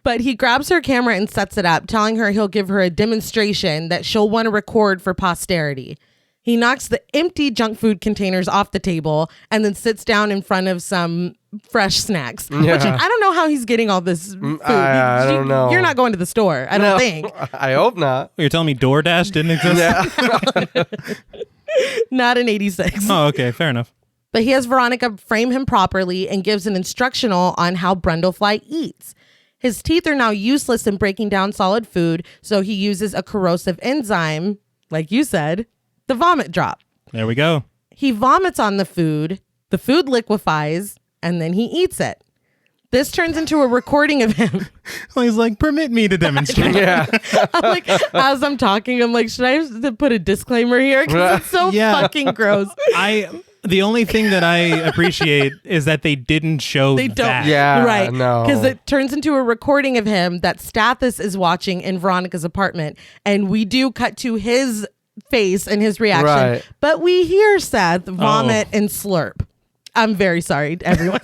But he grabs her camera and sets it up, telling her he'll give her a demonstration that she'll want to record for posterity. He knocks the empty junk food containers off the table and then sits down in front of some fresh snacks. Which I don't know how he's getting all this food. I don't know. You're not going to the store, I don't think. I hope not. You're telling me DoorDash didn't exist? Yeah. Not in 86. Oh, okay. Fair enough. But he has Veronica frame him properly and gives an instructional on how Brundlefly eats. His teeth are now useless in breaking down solid food, so he uses a corrosive enzyme, like you said, the vomit drop. There we go. He vomits on the food liquefies, and then he eats it. This turns into a recording of him. Well, he's like, permit me to demonstrate. Yeah. I'm like, as I'm talking, I'm like, should I have to put a disclaimer here? Because it's so fucking gross. The only thing that I appreciate is that they didn't show They don't. that. Yeah. Right. No. Because it turns into a recording of him that Stathis is watching in Veronica's apartment. And we do cut to his face and his reaction. Right. But we hear Seth vomit and slurp. I'm very sorry, everyone.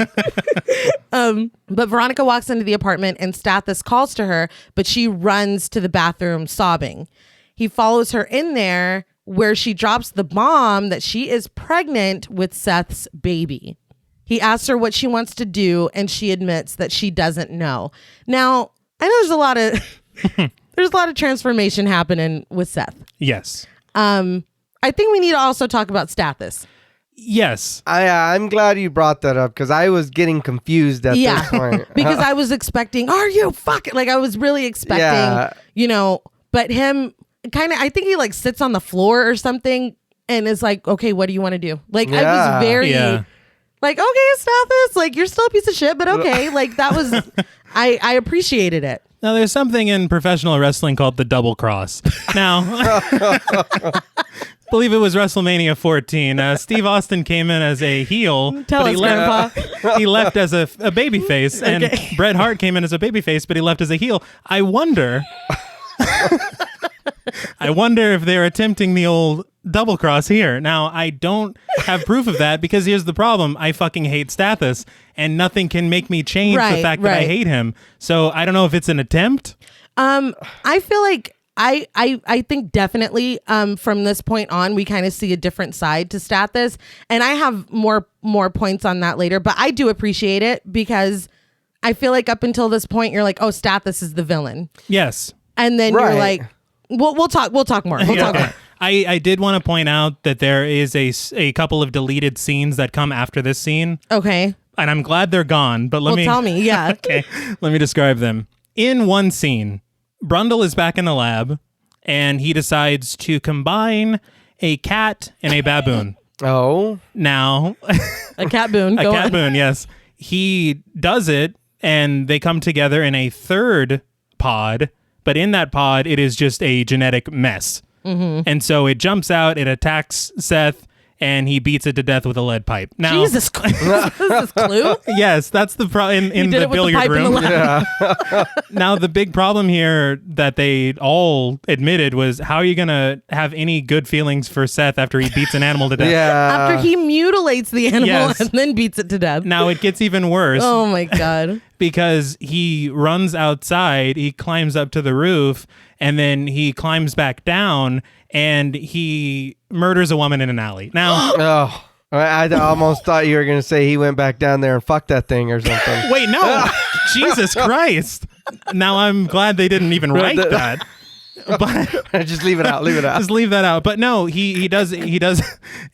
But Veronica walks into the apartment and Stathis calls to her, but she runs to the bathroom sobbing. He follows her in there where she drops the bomb that she is pregnant with Seth's baby. He asks her what she wants to do, and she admits that she doesn't know. Now, I know there's a lot of transformation happening with Seth. Yes. I think we need to also talk about Stathis. Yes. I'm glad you brought that up because I was getting confused at this point. Because I was expecting, are you fucking, like I was really expecting, but him kind of, I think he like sits on the floor or something and is like, okay, what do you want to do? Like I was very like, okay, Stathis, like you're still a piece of shit, but okay. Like that was, I appreciated it. Now, there's something in professional wrestling called the double cross. Now, I believe it was WrestleMania 14. Steve Austin came in as a heel. Tell us, Grandpa. He left as a baby face. And Bret Hart came in as a baby face, but he left as a heel. I wonder if they're attempting the old double cross here. Now, I don't have proof of that because here's the problem. I fucking hate Stathis and nothing can make me change the fact that I hate him. So I don't know if it's an attempt. I feel like I think definitely from this point on, we kind of see a different side to Stathis. And I have more points on that later. But I do appreciate it because I feel like up until this point, you're like, oh, Stathis is the villain. Yes. And then you're like, we'll talk more. Talk more. I did want to point out that there is a couple of deleted scenes that come after this scene. Okay. And I'm glad they're gone, but tell me. Yeah. Okay. Let me describe them. In one scene, Brundle is back in the lab and he decides to combine a cat and a baboon. Oh. Now, a cat boon. A cat boon, yes. He does it and they come together in a third pod, but in that pod, it is just a genetic mess. Mm-hmm. And so it jumps out, it attacks Seth, and he beats it to death with a lead pipe. Now, Jesus Christ. Is this Clue? Yes, that's the problem in the billiard room. Now, the big problem here that they all admitted was, how are you going to have any good feelings for Seth after he beats an animal to death? After he mutilates the animal and then beats it to death. Now, it gets even worse. Oh, my God. Because he runs outside, he climbs up to the roof, and then he climbs back down, and he murders a woman in an alley. Now, I almost thought you were going to say he went back down there and fucked that thing or something. Wait, no. Jesus Christ. Now, I'm glad they didn't even write that. But just leave it out. Just leave that out. But no, he does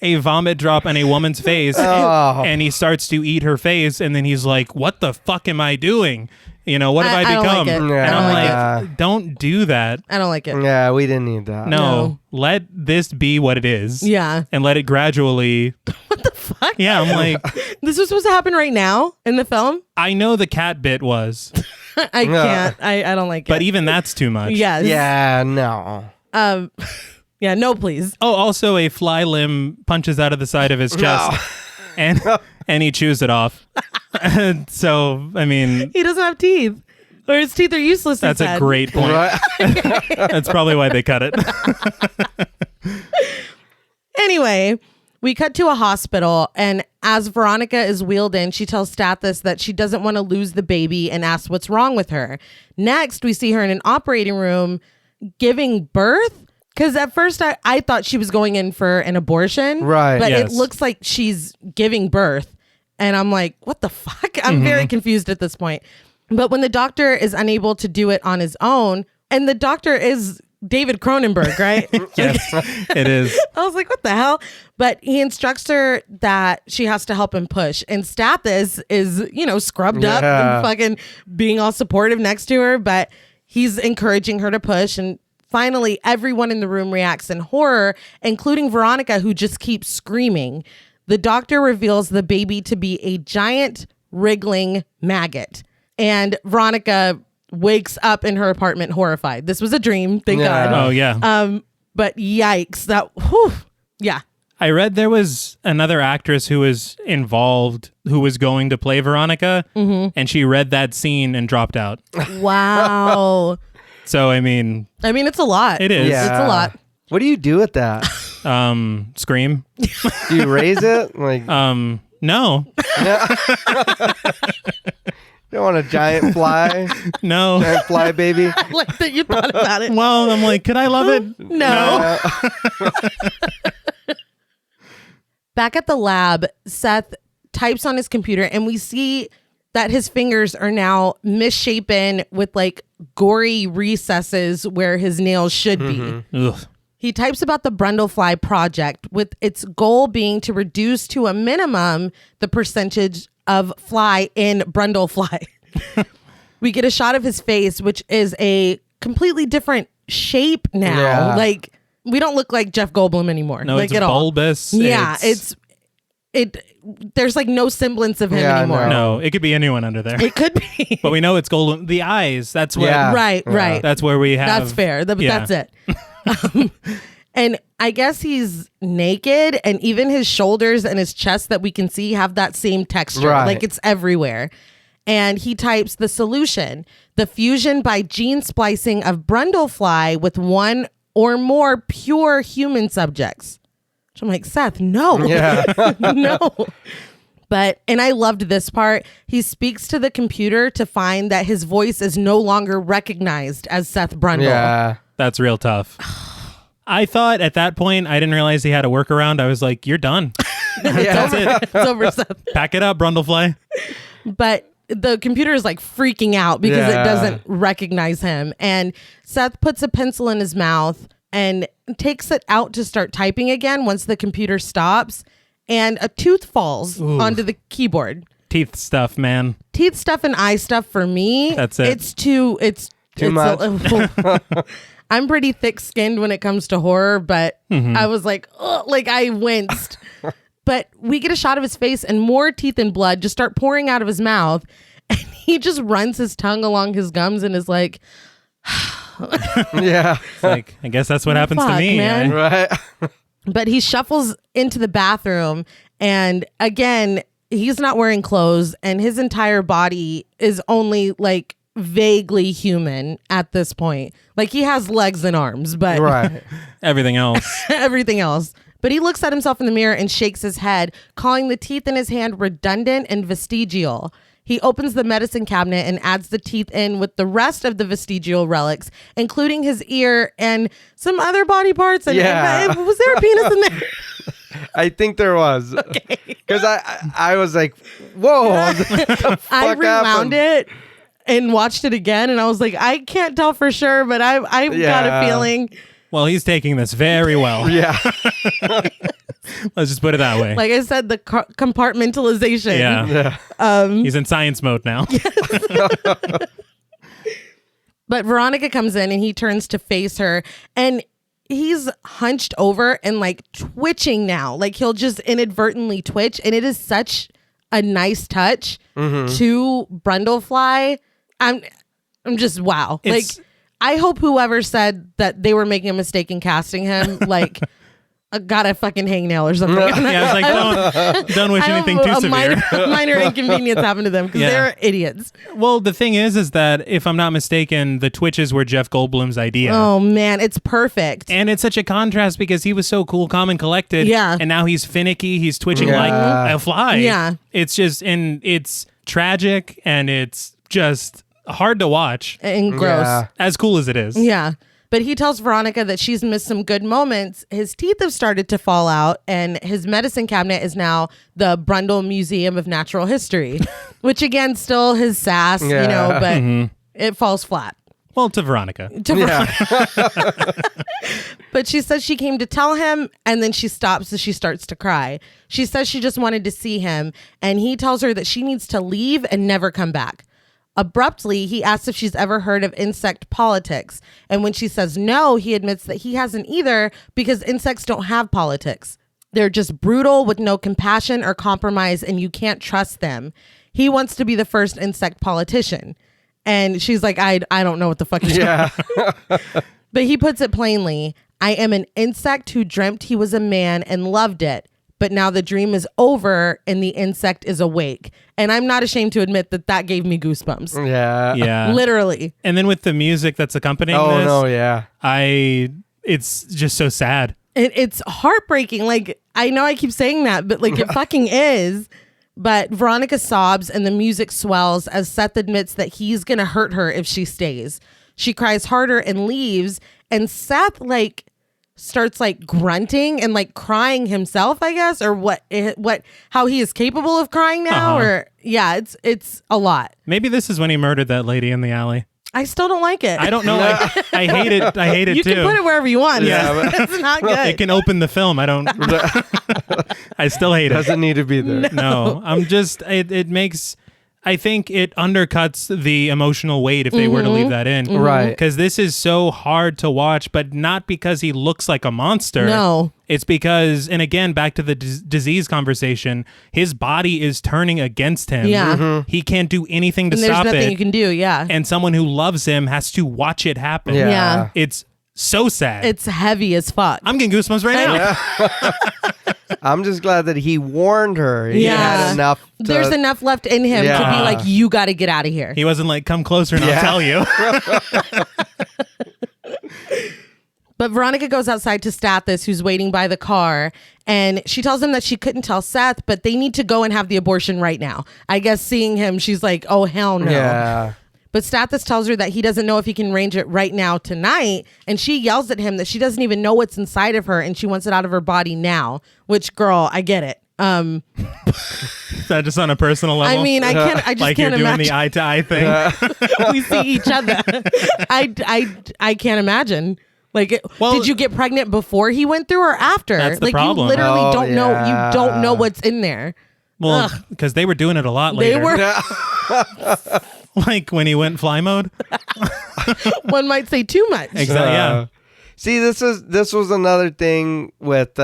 a vomit drop on a woman's face, and he starts to eat her face, and then he's like, "What the fuck am I doing? You know, what have I become?" Don't like it. And I'm like, don't do that. I don't like it. Yeah, we didn't need that. No, let this be what it is. Yeah. And let it gradually. What the fuck? Yeah, I'm like, this is supposed to happen right now in the film? I know the cat bit was. I can't. I don't like it. But even that's too much. Yes. Yeah, no. Yeah, no, please. Oh, also a fly limb punches out of the side of his chest, and he chews it off. So, I mean, he doesn't have teeth, or his teeth are useless. That's a great point. That's probably why they cut it. Anyway, we cut to a hospital, and as Veronica is wheeled in, she tells Stathis that she doesn't want to lose the baby and asks what's wrong with her. Next, we see her in an operating room giving birth. Because at first I thought she was going in for an abortion. Right. But yes. It looks like she's giving birth. And I'm like, what the fuck? I'm very confused at this point. But when the doctor is unable to do it on his own, and the doctor is David Cronenberg, right? Yes, it is. I was like, what the hell? But he instructs her that she has to help him push. And Stathis is, scrubbed up and fucking being all supportive next to her. But he's encouraging her to push. And finally, everyone in the room reacts in horror, including Veronica, who just keeps screaming. The doctor reveals the baby to be a giant wriggling maggot. And Veronica wakes up in her apartment horrified. This was a dream, thank God. Oh, yeah. But yikes, yeah. I read there was another actress who was involved who was going to play Veronica, and she read that scene and dropped out. Wow. So, I mean, it's a lot. It is. Yeah. It's a lot. What do you do with that? Scream. Do you raise it? Like, No. you don't want a giant fly? No. Giant fly baby? I like that you thought about it. Well, I'm like, could I love it? No. Back at the lab, Seth types on his computer and we see that his fingers are now misshapen with like gory recesses where his nails should be. Ugh. He types about the Brundlefly project, with its goal being to reduce to a minimum the percentage of fly in Brundlefly. We get a shot of his face, which is a completely different shape now. Yeah. Like, we don't look like Jeff Goldblum anymore. No, like, it's at all. bulbous. Yeah, there's like no semblance of him anymore. No, it could be anyone under there. It could be. But we know it's Goldblum. The eyes, that's where. Yeah. Right. That's where we have. That's fair. That's it. And I guess he's naked, and even his shoulders and his chest that we can see have that same texture. Right. Like, it's everywhere. And he types the solution: the fusion by gene splicing of Brundlefly with one or more pure human subjects. So I'm like, Seth, no. Yeah. No. And I loved this part. He speaks to the computer to find that his voice is no longer recognized as Seth Brundle. Yeah. That's real tough. I thought at that point, I didn't realize he had a workaround. I was like, you're done. That's it. It's over, Seth. Pack it up, Brundlefly. But the computer is like freaking out because it doesn't recognize him. And Seth puts a pencil in his mouth and takes it out to start typing again once the computer stops. And a tooth falls onto the keyboard. Teeth stuff, man. Teeth stuff and eye stuff for me. That's it. It's too much. I'm pretty thick-skinned when it comes to horror, but I was like, ugh, like I winced. But we get a shot of his face and more teeth and blood just start pouring out of his mouth. And he just runs his tongue along his gums and is like, Yeah. It's like, I guess that's what happens to fuck, me. man. Right. But he shuffles into the bathroom. And again, he's not wearing clothes. And his entire body is only like vaguely human at this point. Like he has legs and arms, but Right. Everything else. everything else. But he looks at himself in the mirror and shakes his head, calling the teeth in his hand redundant and vestigial. He opens the medicine cabinet and adds the teeth in with the rest of the vestigial relics, including his ear and some other body parts. And was there a penis in there? I think there was. Okay. Because I was like, whoa. What the fuck I rewound happened? it and watched it again, and I was like, I can't tell for sure, but I've got a feeling. Well, he's taking this very well. Yeah. Let's just put it that way. Like I said, the compartmentalization. Yeah. He's in science mode now. But Veronica comes in and he turns to face her, and he's hunched over and like twitching now. Like he'll just inadvertently twitch, and it is such a nice touch to Brundlefly. I'm just wow. It's- like I hope whoever said that they were making a mistake in casting him, like got a fucking hangnail or something. Yeah, it's like don't wish anything too severe. Minor inconvenience happened to them because they're idiots. Well, the thing is that if I'm not mistaken, the twitches were Jeff Goldblum's idea. Oh man, it's perfect. And it's such a contrast because he was so cool, calm, and collected. Yeah. And now he's finicky. He's twitching like a fly. Yeah. It's just, and it's tragic and it's just hard to watch. And gross. Yeah. As cool as it is. Yeah. But he tells Veronica that she's missed some good moments. His teeth have started to fall out, and his medicine cabinet is now the Brundle Museum of Natural History, which again, still his sass, you know, but it falls flat. Well, to Veronica. But she says she came to tell him, and then she stops and she starts to cry. She says she just wanted to see him, and he tells her that she needs to leave and never come back. Abruptly, he asks if she's ever heard of insect politics. And when she says no, he admits that he hasn't either because insects don't have politics. They're just brutal with no compassion or compromise, and you can't trust them. He wants to be the first insect politician. And she's like, I don't know what the fuck you're talking about. But he puts it plainly, I am an insect who dreamt he was a man and loved it. But now the dream is over and the insect is awake. And I'm not ashamed to admit that gave me goosebumps. Yeah. Yeah. Literally. And then with the music that's accompanying Oh, this, no, yeah. it's just so sad. It's heartbreaking. Like, I know I keep saying that, but like it fucking is. But Veronica sobs and the music swells as Seth admits that he's going to hurt her if she stays. She cries harder and leaves. And Seth like starts like grunting and like crying himself, I guess, or how he is capable of crying now. Or yeah, it's a lot. Maybe this is when he murdered that lady in the alley. I still don't like it. I don't know. I hate it. I hate it you too. can put it wherever you want. Yeah. It's not good. It can open the film. I don't. I still hate it. Doesn't need to be there. No, I'm just. It makes. I think it undercuts the emotional weight if they were to leave that in. Right. Because this is so hard to watch, but not because he looks like a monster. No. It's because, and again, back to the disease conversation, his body is turning against him. Yeah. He can't do anything to And there's stop nothing it. you can do. Yeah. And someone who loves him has to watch it happen. Yeah. It's so sad. It's heavy as fuck. I'm getting goosebumps right now. I'm just glad that he warned her. He had enough. There's enough left in him to be like, you got to get out of here. He wasn't like, come closer and I'll tell you. But Veronica goes outside to Stathis, who's waiting by the car, and she tells him that she couldn't tell Seth, but they need to go and have the abortion right now. I guess seeing him, she's like, oh, hell no. Yeah. But Stathis tells her that he doesn't know if he can arrange it right now tonight. And she yells at him that she doesn't even know what's inside of her and she wants it out of her body now. Which, girl, I get it. Is that just on a personal level? I mean, I just like can't you're doing imagine. the eye to eye thing. We see each other. I can't imagine. Like, Well, did you get pregnant before he went through or after? That's the like, problem. you literally Oh, don't know. yeah. You don't know what's in there. Well, because they were doing it a lot later. They were. Like when he went fly mode. One might say too much. Exactly. Yeah. See, this was another thing with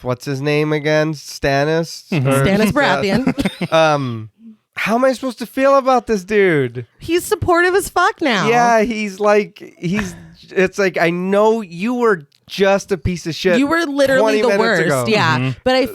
what's his name again? Stannis. Stannis Baratheon. How am I supposed to feel about this dude? He's supportive as fuck now. Yeah, it's like, I know you were just a piece of shit. You were literally 20 the minutes worst. ago. Yeah. But I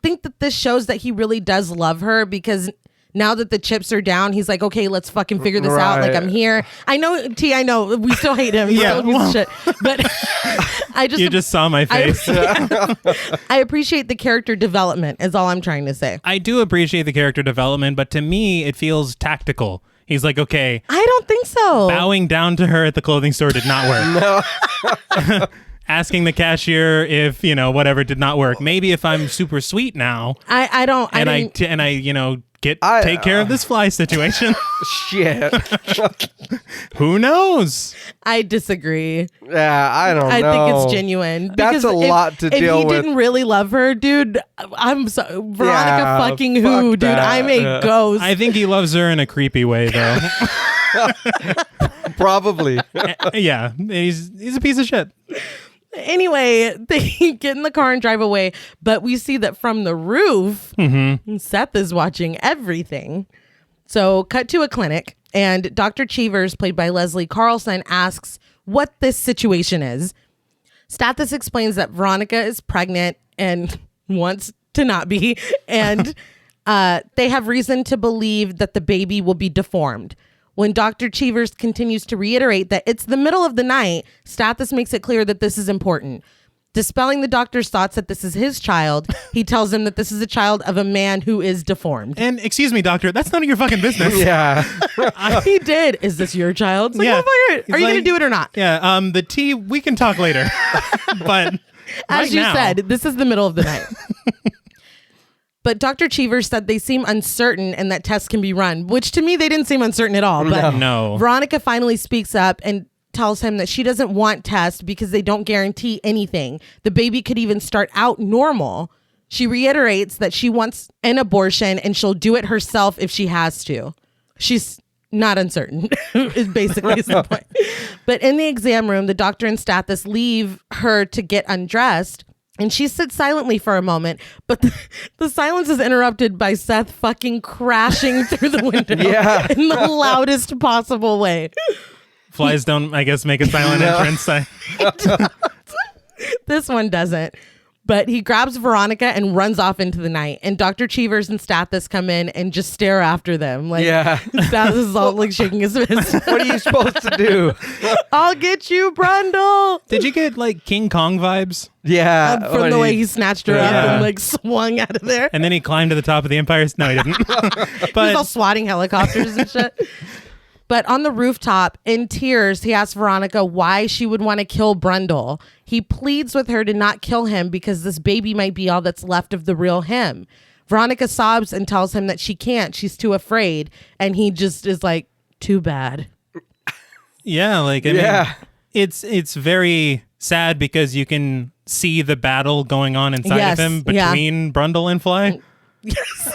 think that this shows that he really does love her because now that the chips are down, he's like, okay, let's fucking figure this out. Like, I'm here. I know we still hate him. He's Yeah, still a piece of shit. But You just saw my face. I appreciate the character development is all I'm trying to say. I do appreciate the character development, but to me, it feels tactical. He's like, okay, I don't think so. bowing down to her at the clothing store did not work. Asking the cashier if, whatever did not work. Maybe if I'm super sweet now I don't. I take care of this fly situation. Shit. Who knows? I disagree. Yeah, I don't know. I think it's genuine. That's Because a lot to deal If he with. didn't really love her, dude, I'm so Veronica Yeah, fucking fuck who, dude. that. I'm a ghost. I think he loves her in a creepy way, though. Probably. Yeah, he's a piece of shit. Anyway, they get in the car and drive away, but we see that from the roof, Seth is watching everything. So cut to a clinic, and Dr. Cheevers, played by Leslie Carlson, asks what this situation is. Stathis explains that Veronica is pregnant and wants to not be, and they have reason to believe that the baby will be deformed. When Dr. Cheevers continues to reiterate that it's the middle of the night, Stathis makes it clear that this is important. Dispelling the doctor's thoughts that this is his child, he tells him that this is a child of a man who is deformed. And excuse me, doctor, that's none of your fucking business. Yeah. He did. Is this your child? It's like, Yeah. motherfucker, He's are you going like- to do it or not? Yeah, the tea, we can talk later. But As right you now- said, this is the middle of the night. But Dr. Cheevers said they seem uncertain and that tests can be run, which to me, they didn't seem uncertain at all. But No. Veronica finally speaks up and tells him that she doesn't want tests because they don't guarantee anything. The baby could even start out normal. She reiterates that she wants an abortion and she'll do it herself if she has to. She's not uncertain, is basically the point. But in the exam room, the doctor and Stathis leave her to get undressed. And she sits silently for a moment, but the silence is interrupted by Seth fucking crashing through the window Yeah. in the loudest possible way. Flies don't, I guess, make a silent entrance. This one doesn't. But he grabs Veronica and runs off into the night. And Dr. Cheevers and Stathis come in and just stare after them. Like, Yeah. Stathis is all like shaking his fist. What are you supposed to do? I'll get you, Brundle. Did you get like King Kong vibes? Yeah. From the way he snatched her up Yeah. and like swung out of there. And then he climbed to the top of the Empire. No, he didn't. He's But all swatting helicopters and shit. But on the rooftop, in tears, he asks Veronica why she would want to kill Brundle. He pleads with her to not kill him because this baby might be all that's left of the real him. Veronica sobs and tells him that she can't. She's too afraid. And he just is like, too bad. yeah, like, I mean, Yeah. it's very sad because you can see the battle going on inside Yes, of him yeah. between Brundle and Fly.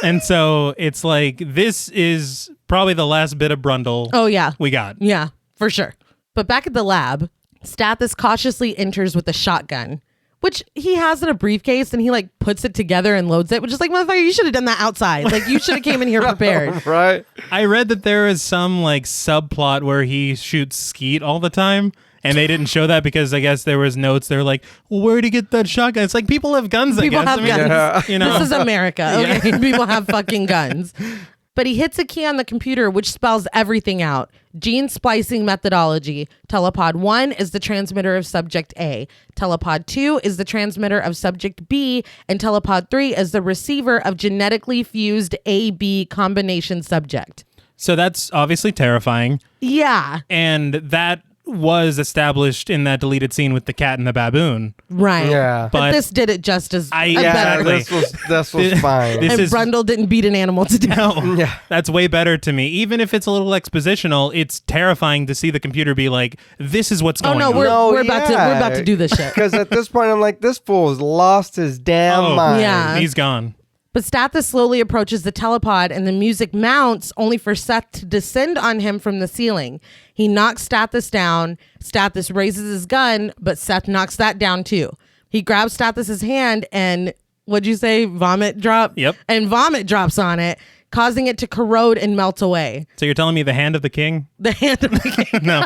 And so it's like, this is probably the last bit of Brundle Oh, yeah. we got. Yeah, for sure. But back at the lab, Stathis cautiously enters with a shotgun, which he has in a briefcase, and he like puts it together and loads it, which is like, motherfucker, you should have done that outside. Like, you should have came in here prepared. Right. I read that there is some like subplot where he shoots skeet all the time. And they didn't show that because I guess there was notes. They were like, well, where'd he get that shotgun? It's like people have guns, People I guess. have I mean, guns. You know. This is America. Okay, people have fucking guns. But he hits a key on the computer, which spells everything out. Gene splicing methodology. Telepod 1 is the transmitter of subject A. Telepod 2 is the transmitter of subject B. And telepod 3 is the receiver of genetically fused A-B combination subject. So that's obviously terrifying. Yeah. And that was established in that deleted scene with the cat and the baboon. Right. Yeah. But But this did it just as Yeah, better. Exactly. this was fine. This And is- Brundle didn't beat an animal to death. No, Yeah. that's way better to me. Even if it's a little expositional, it's terrifying to see the computer be like, "This is what's Oh going no, on." we're about to do this shit. Because at this point, I'm like, this fool has lost his damn mind. Yeah. He's gone. But Stathis slowly approaches the telepod and the music mounts, only for Seth to descend on him from the ceiling. He knocks Stathis down. Stathis raises his gun, but Seth knocks that down too. He grabs Stathis's hand and, what'd you say, vomit drop? Yep. And vomit drops on it, causing it to corrode and melt away. So you're telling me the hand of the king? The hand of the king. No,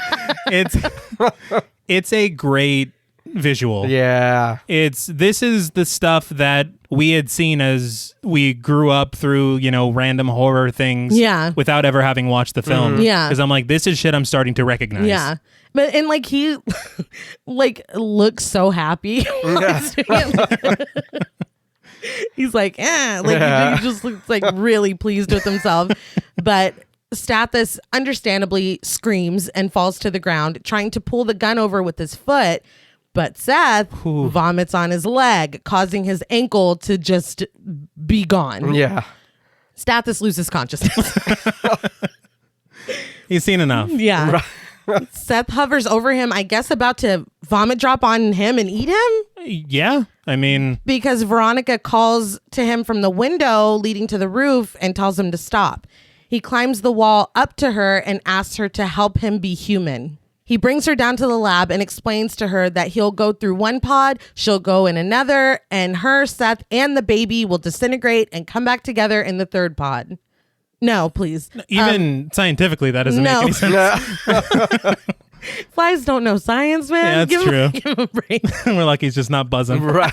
it's a great visual. Yeah. This is the stuff that we had seen as we grew up through, random horror things. Yeah. Without ever having watched the film. Yeah. Because I'm like, this is shit I'm starting to recognize. Yeah. But and like he looks so happy. while he's doing it. He's like, he just looks like really pleased with himself. But Stathis understandably screams and falls to the ground, trying to pull the gun over with his foot. But Seth vomits on his leg, causing his ankle to just be gone. Yeah. Stathis loses consciousness. He's seen enough. Yeah. Seth hovers over him, I guess about to vomit drop on him and eat him, Yeah. I mean, because Veronica calls to him from the window leading to the roof and tells him to stop. He climbs the wall up to her and asks her to help him be human. He brings her down to the lab and explains to her that he'll go through one pod, she'll go in another, and her, Seth, and the baby will disintegrate and come back together in the third pod. No, please. even scientifically, that doesn't no. make any sense. Flies don't know science, man. Yeah, that's true. Give him a break. We're lucky he's just not buzzing. Right.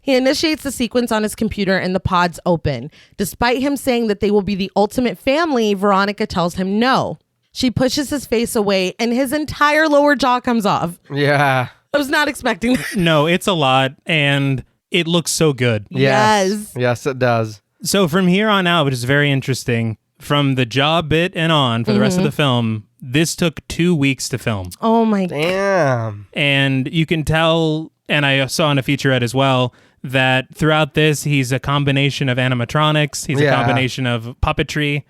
He initiates the sequence on his computer and the pods open. Despite him saying that they will be the ultimate family, Veronica tells him no. She pushes his face away and his entire lower jaw comes off. Yeah. I was not expecting that. No, it's a lot, and it looks so good. Yes. Yes, it does. So from here on out, which is very interesting, from the jaw bit and on for the rest of the film, this took 2 weeks to film. Oh my. Damn. And you can tell, and I saw in a featurette as well, that throughout this, he's a combination of animatronics, he's a combination of puppetry,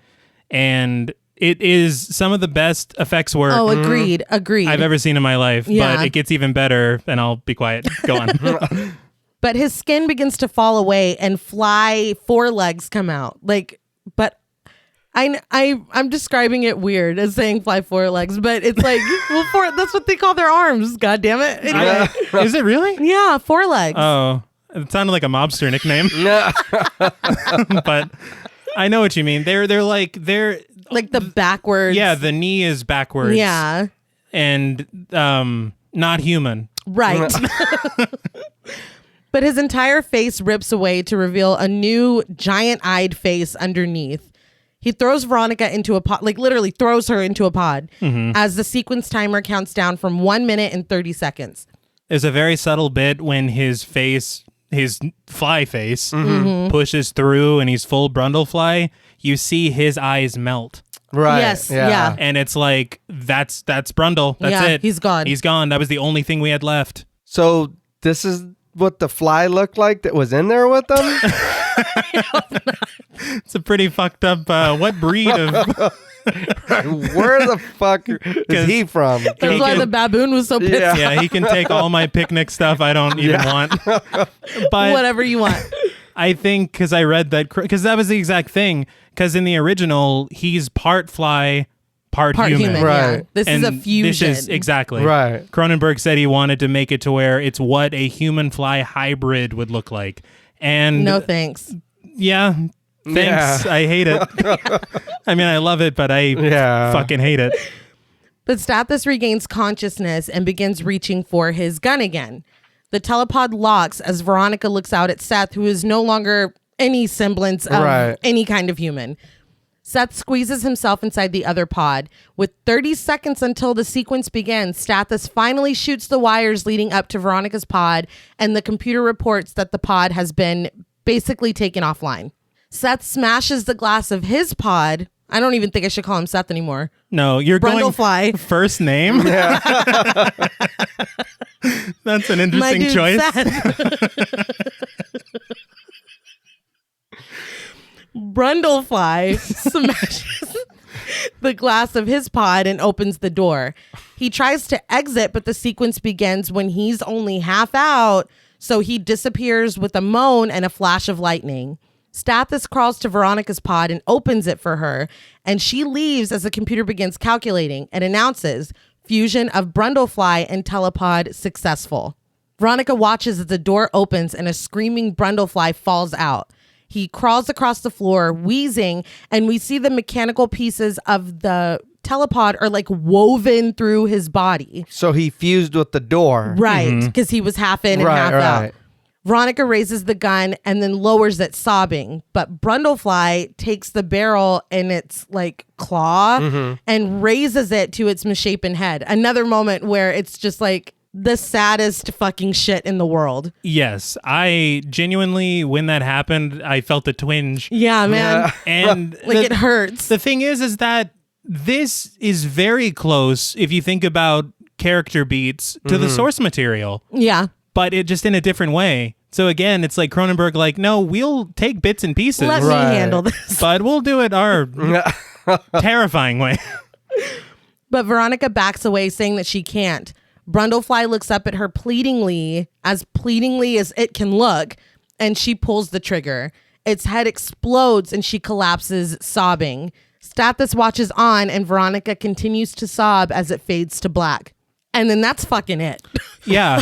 and it is some of the best effects work Oh, agreed. I've ever seen in my life, Yeah. but it gets even better, and I'll be quiet. Go on. But his skin begins to fall away and fly forelegs come out. But I'm describing it weird as saying fly forelegs, but it's like, that's what they call their arms. God damn it. Anyway. Is it really? Yeah, forelegs. Oh, it sounded like a mobster nickname, No. but I know what you mean. They're like the backwards. yeah, the knee is backwards. Yeah. And not human. Right. But his entire face rips away to reveal a new giant-eyed face underneath. He throws Veronica into a pod, literally throws her into a pod, as the sequence timer counts down from 1 minute and 30 seconds. There's a very subtle bit when his fly face, pushes through and he's full Brundlefly. You see his eyes melt. Right. Yes, yeah. And it's like, that's Brundle. That's Yeah, it. he's gone. He's gone. That was the only thing we had left. So this is what the fly looked like that was in there with them? It's a pretty fucked up, what breed of... Where the fuck is he from? That's why the baboon was so pissed. Yeah. Yeah, he can take all my picnic stuff I don't even want. But Whatever you want. I think because I read that, because that was the exact thing. Because in the original, he's part fly, part human. Yeah. Right. This And is a fusion. This is exactly Right. Cronenberg said he wanted to make it to where it's what a human fly hybrid would look like. And No thanks. yeah, thanks. Yeah. I hate it. I mean, I love it, but I fucking hate it. But Stathis regains consciousness and begins reaching for his gun again. The telepod locks as Veronica looks out at Seth, who is no longer any semblance of any kind of human. Seth squeezes himself inside the other pod. With 30 seconds until the sequence begins, Stathis finally shoots the wires leading up to Veronica's pod, and the computer reports that the pod has been basically taken offline. Seth smashes the glass of his pod. I don't even think I should call him Seth anymore. No, you're Brundlefly. going first name? Yeah. That's an My interesting dude choice. Seth. Brundlefly smashes the glass of his pod and opens the door. He tries to exit, but the sequence begins when he's only half out, so he disappears with a moan and a flash of lightning. Stathis crawls to Veronica's pod and opens it for her, and she leaves as the computer begins calculating and announces fusion of Brundlefly and telepod successful. Veronica watches as the door opens and a screaming Brundlefly falls out. He crawls across the floor, wheezing, and we see the mechanical pieces of the telepod are like woven through his body. So he fused with the door. Right, because he was half in and half out. Veronica raises the gun and then lowers it, sobbing. But Brundlefly takes the barrel in its like claw and raises it to its misshapen head. Another moment where it's just like the saddest fucking shit in the world. Yes, I genuinely, when that happened, I felt a twinge. Yeah, man. Yeah. And Like it hurts. The thing is that this is very close, if you think about character beats, to the source material. Yeah. But it just in a different way. So again, it's like Cronenberg, like, no, we'll take bits and pieces, Let me handle this. but we'll do it our terrifying way. But Veronica backs away, saying that she can't. Brundlefly looks up at her pleadingly as it can look, and she pulls the trigger. Its head explodes and she collapses, sobbing. Stathis watches on, and Veronica continues to sob as it fades to black. And then that's fucking it. Yeah.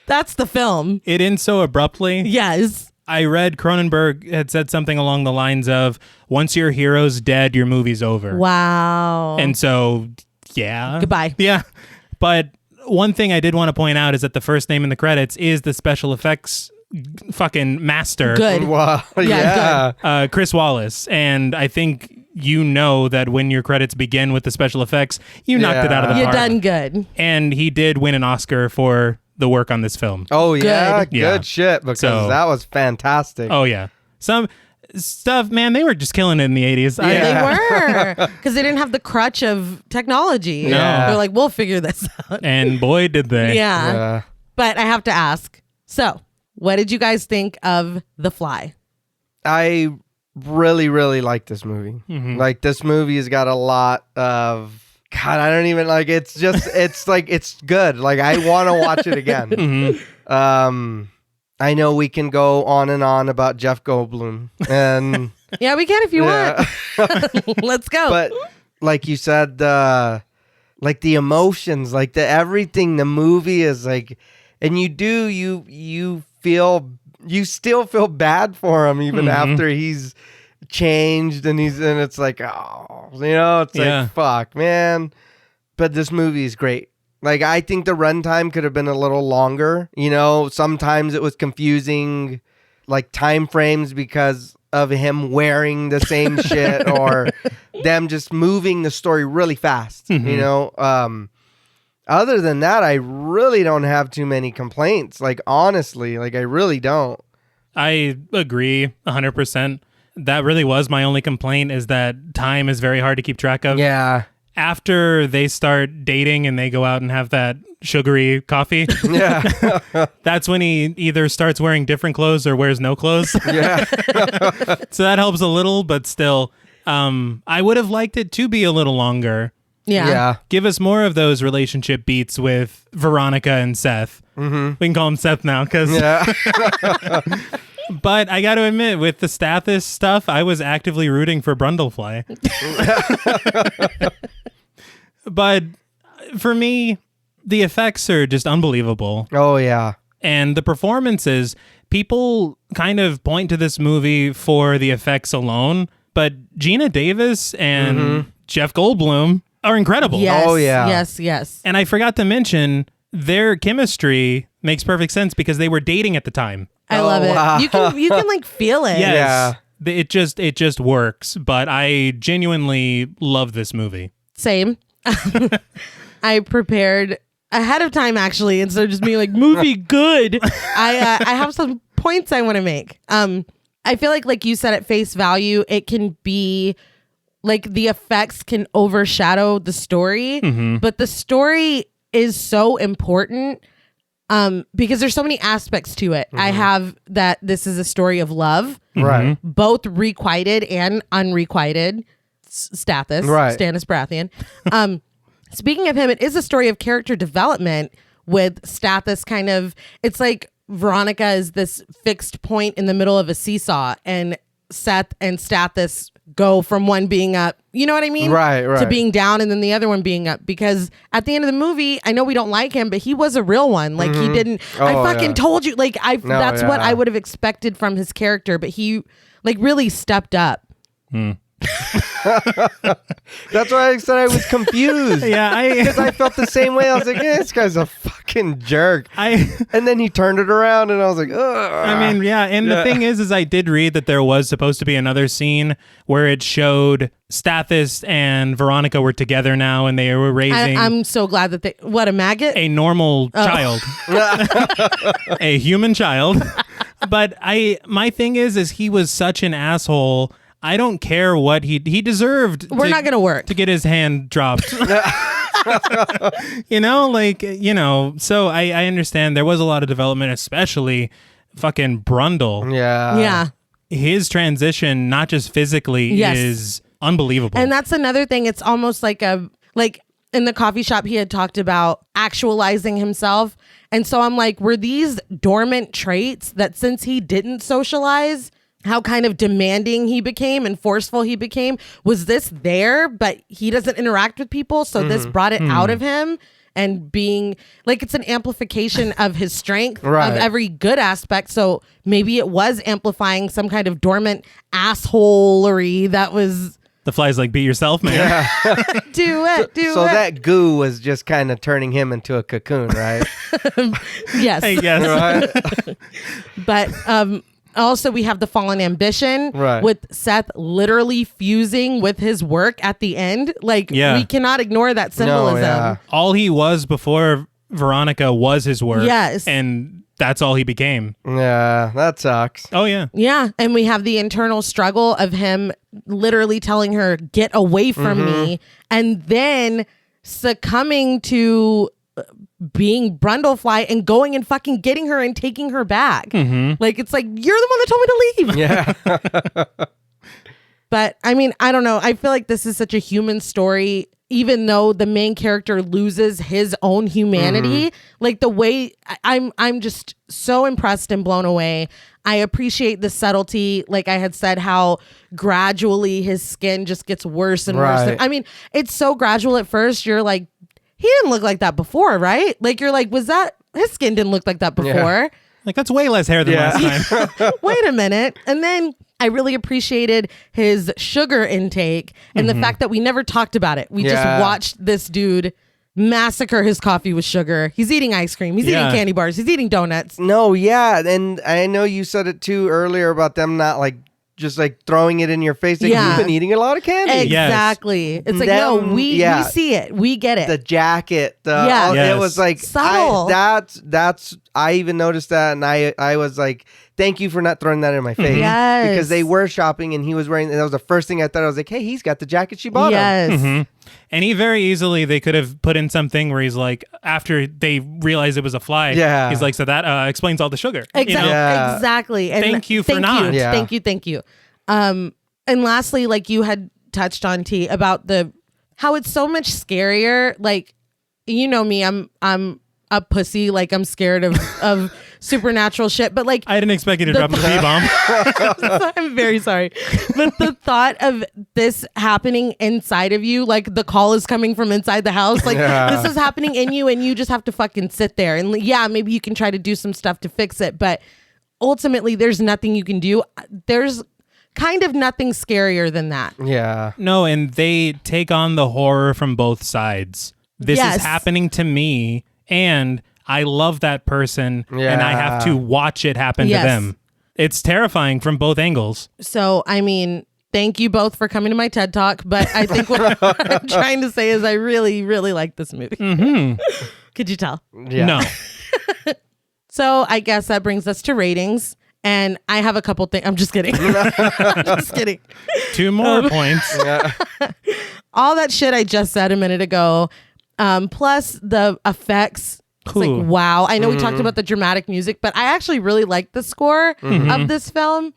That's the film. It ends so abruptly. Yes. I read Cronenberg had said something along the lines of, once your hero's dead, your movie's over. Wow. And so, yeah. Goodbye. Yeah. But one thing I did want to point out is that the first name in the credits is the special effects fucking master. Good. Wow. Yeah, Yeah. Chris Wallace. And I think you know that when your credits begin with the special effects, you knocked it out of the You park. done good. And he did win an Oscar for the work on this film. Oh, yeah. Good. Good Yeah. shit, because So- that was fantastic. Oh, yeah. Some stuff, man, they were just killing it in the 80s. Yeah. They were. Because they didn't have the crutch of technology. No. They're like, we'll figure this out. And boy, did they. Yeah. Yeah. But I have to ask. So, what did you guys think of The Fly? I really, really like this movie. Like, this movie has got a lot of... God, I don't even like. It's just. It's like it's good. Like, I want to watch it again. I know we can go on and on about Jeff Goldblum, and Yeah, we can if you yeah. want. Let's go. But like you said, like the emotions, like the everything. The movie is like, and you still feel bad for him even after he's changed and it's like, oh, it's Yeah. like, fuck, man. But this movie is great. Like, I think the runtime could have been a little longer. Sometimes it was confusing, like time frames because of him wearing the same shit or them just moving the story really fast. Other than that, I really don't have too many complaints. Like, honestly, like, I really don't. I agree 100%. That really was my only complaint, is that time is very hard to keep track of. Yeah. After they start dating and they go out and have that sugary coffee, Yeah. that's when he either starts wearing different clothes or wears no clothes. Yeah. So that helps a little, but still, I would have liked it to be a little longer. yeah. Yeah. Give us more of those relationship beats with Veronica and Seth. We can call him Seth now, because. Yeah. But I got to admit, with the Stathis stuff, I was actively rooting for Brundlefly. But for me, the effects are just unbelievable. Oh, yeah. And the performances, people kind of point to this movie for the effects alone, but Gina Davis and Jeff Goldblum are incredible. Yes. Oh, yeah. Yes. And I forgot to mention, their chemistry makes perfect sense because they were dating at the time. I love it. wow. You can like feel it. Yes. It just works, but I genuinely love this movie. Same. I prepared ahead of time, actually, instead of just being like, movie good. I have some points I want to make. I feel like you said at face value, it can be like the effects can overshadow the story, but the story is so important because there's so many aspects to it. I have that this is a story of love, Right. both requited and unrequited. Stannis Baratheon. Speaking of him, it is a story of character development with Stannis kind of, it's like Veronica is this fixed point in the middle of a seesaw and Seth and Stannis go from one being up, you know what I mean? Right. To being down and then the other one being up. Because at the end of the movie, I know we don't like him, but he was a real one. Like he didn't, I fucking told you, like that's what I would have expected from his character, but he like really stepped up. That's why I said I was confused. Because I felt the same way. I was like, this guy's a fucking jerk. And then he turned it aroround and I was like, ugh. I mean, and the thing is I did read that there was supposed to be another scene where it showed Stannis and Veronica were together now and they were raising I'm so glad that what, a maggot? a normal child. A human child. But my thing is he was such an asshole. I don't care what he deserved. We're not going to work. To get his hand dropped. So I understand there was a lot of development, especially fucking Brundle. Yeah. His transition, not just physically, is unbelievable. And that's another thing. It's almost like in the coffee shop, he had talked about actualizing himself. And so I'm like, were these dormant traits that since he didn't socialize, how kind of demanding he became and forceful he became? Was this there, but he doesn't interact with people? So this brought it out of him and being like, it's an amplification of his strength of every good aspect. So maybe it was amplifying some kind of dormant assholery that was... The Fly's like, be yourself, man. Yeah. do it. So that goo was just kind of turning him into a cocoon, right? Yes. I guess. Right? But also we have the fallen ambition with Seth literally fusing with his work at the end. Like we cannot ignore that symbolism. No, all he was before Veronica was his work. Yes. And that's all he became. Yeah, that sucks. Oh, yeah. Yeah. And we have the internal struggle of him literally telling her, get away from me. And then succumbing to being Brundlefly and going and fucking getting her and taking her back. Like, it's like, you're the one that told me to leave. Yeah. But I mean, I don't know. I feel like this is such a human story, even though the main character loses his own humanity. Like the way I'm just so impressed and blown away. I appreciate the subtlety. Like I had said, how gradually his skin just gets worse and worse. I mean, it's so gradual at first. You're like, he didn't look like that before, right? Like you're like, was that his skin didn't look like that before? Yeah. Like that's way less hair than last time. Wait a minute. And then I really appreciated his sugar intake and the fact that we never talked about it. We just watched this dude massacre his coffee with sugar. He's eating ice cream. He's eating candy bars. He's eating donuts. No, yeah. And I know you said it too earlier about them not like just like throwing it in your face. Like, you've been eating a lot of candy. Exactly. It's like, no, we see it. We get it. The jacket. It was like subtle. I even noticed that, and I was like, thank you for not throwing that in my face. Yes. Because they were shopping and he was wearing, and that was the first thing I thought. I was like, hey, he's got the jacket she bought him. And he very easily, they could have put in something where he's like, after they realized it was a fly, he's like, so that explains all the sugar. Exactly. And thank you for not. Thank you. And lastly, like you had touched on, T, about how it's so much scarier. Like, you know me, I'm a pussy. Like I'm scared of supernatural shit. But like, I didn't expect you to drop the P-bomb. I'm very sorry. But the thought of this happening inside of you, like the call is coming from inside the house. Like this is happening in you and you just have to fucking sit there. And maybe you can try to do some stuff to fix it. But ultimately, there's nothing you can do. There's kind of nothing scarier than that. Yeah. No, and they take on the horror from both sides. This is happening to me, and I love that person, and I have to watch it happen to them. It's terrifying from both angles. So, I mean, thank you both for coming to my TED Talk, but I think what I'm trying to say is I really, really like this movie. Could you tell? Yeah. No. So I guess that brings us to ratings. And I have a couple things. I'm just kidding. I'm just kidding. 2 more points. Yeah. All that shit I just said a minute ago, plus the effects. It's like, wow. I know we talked about the dramatic music, but I actually really like the score of this film.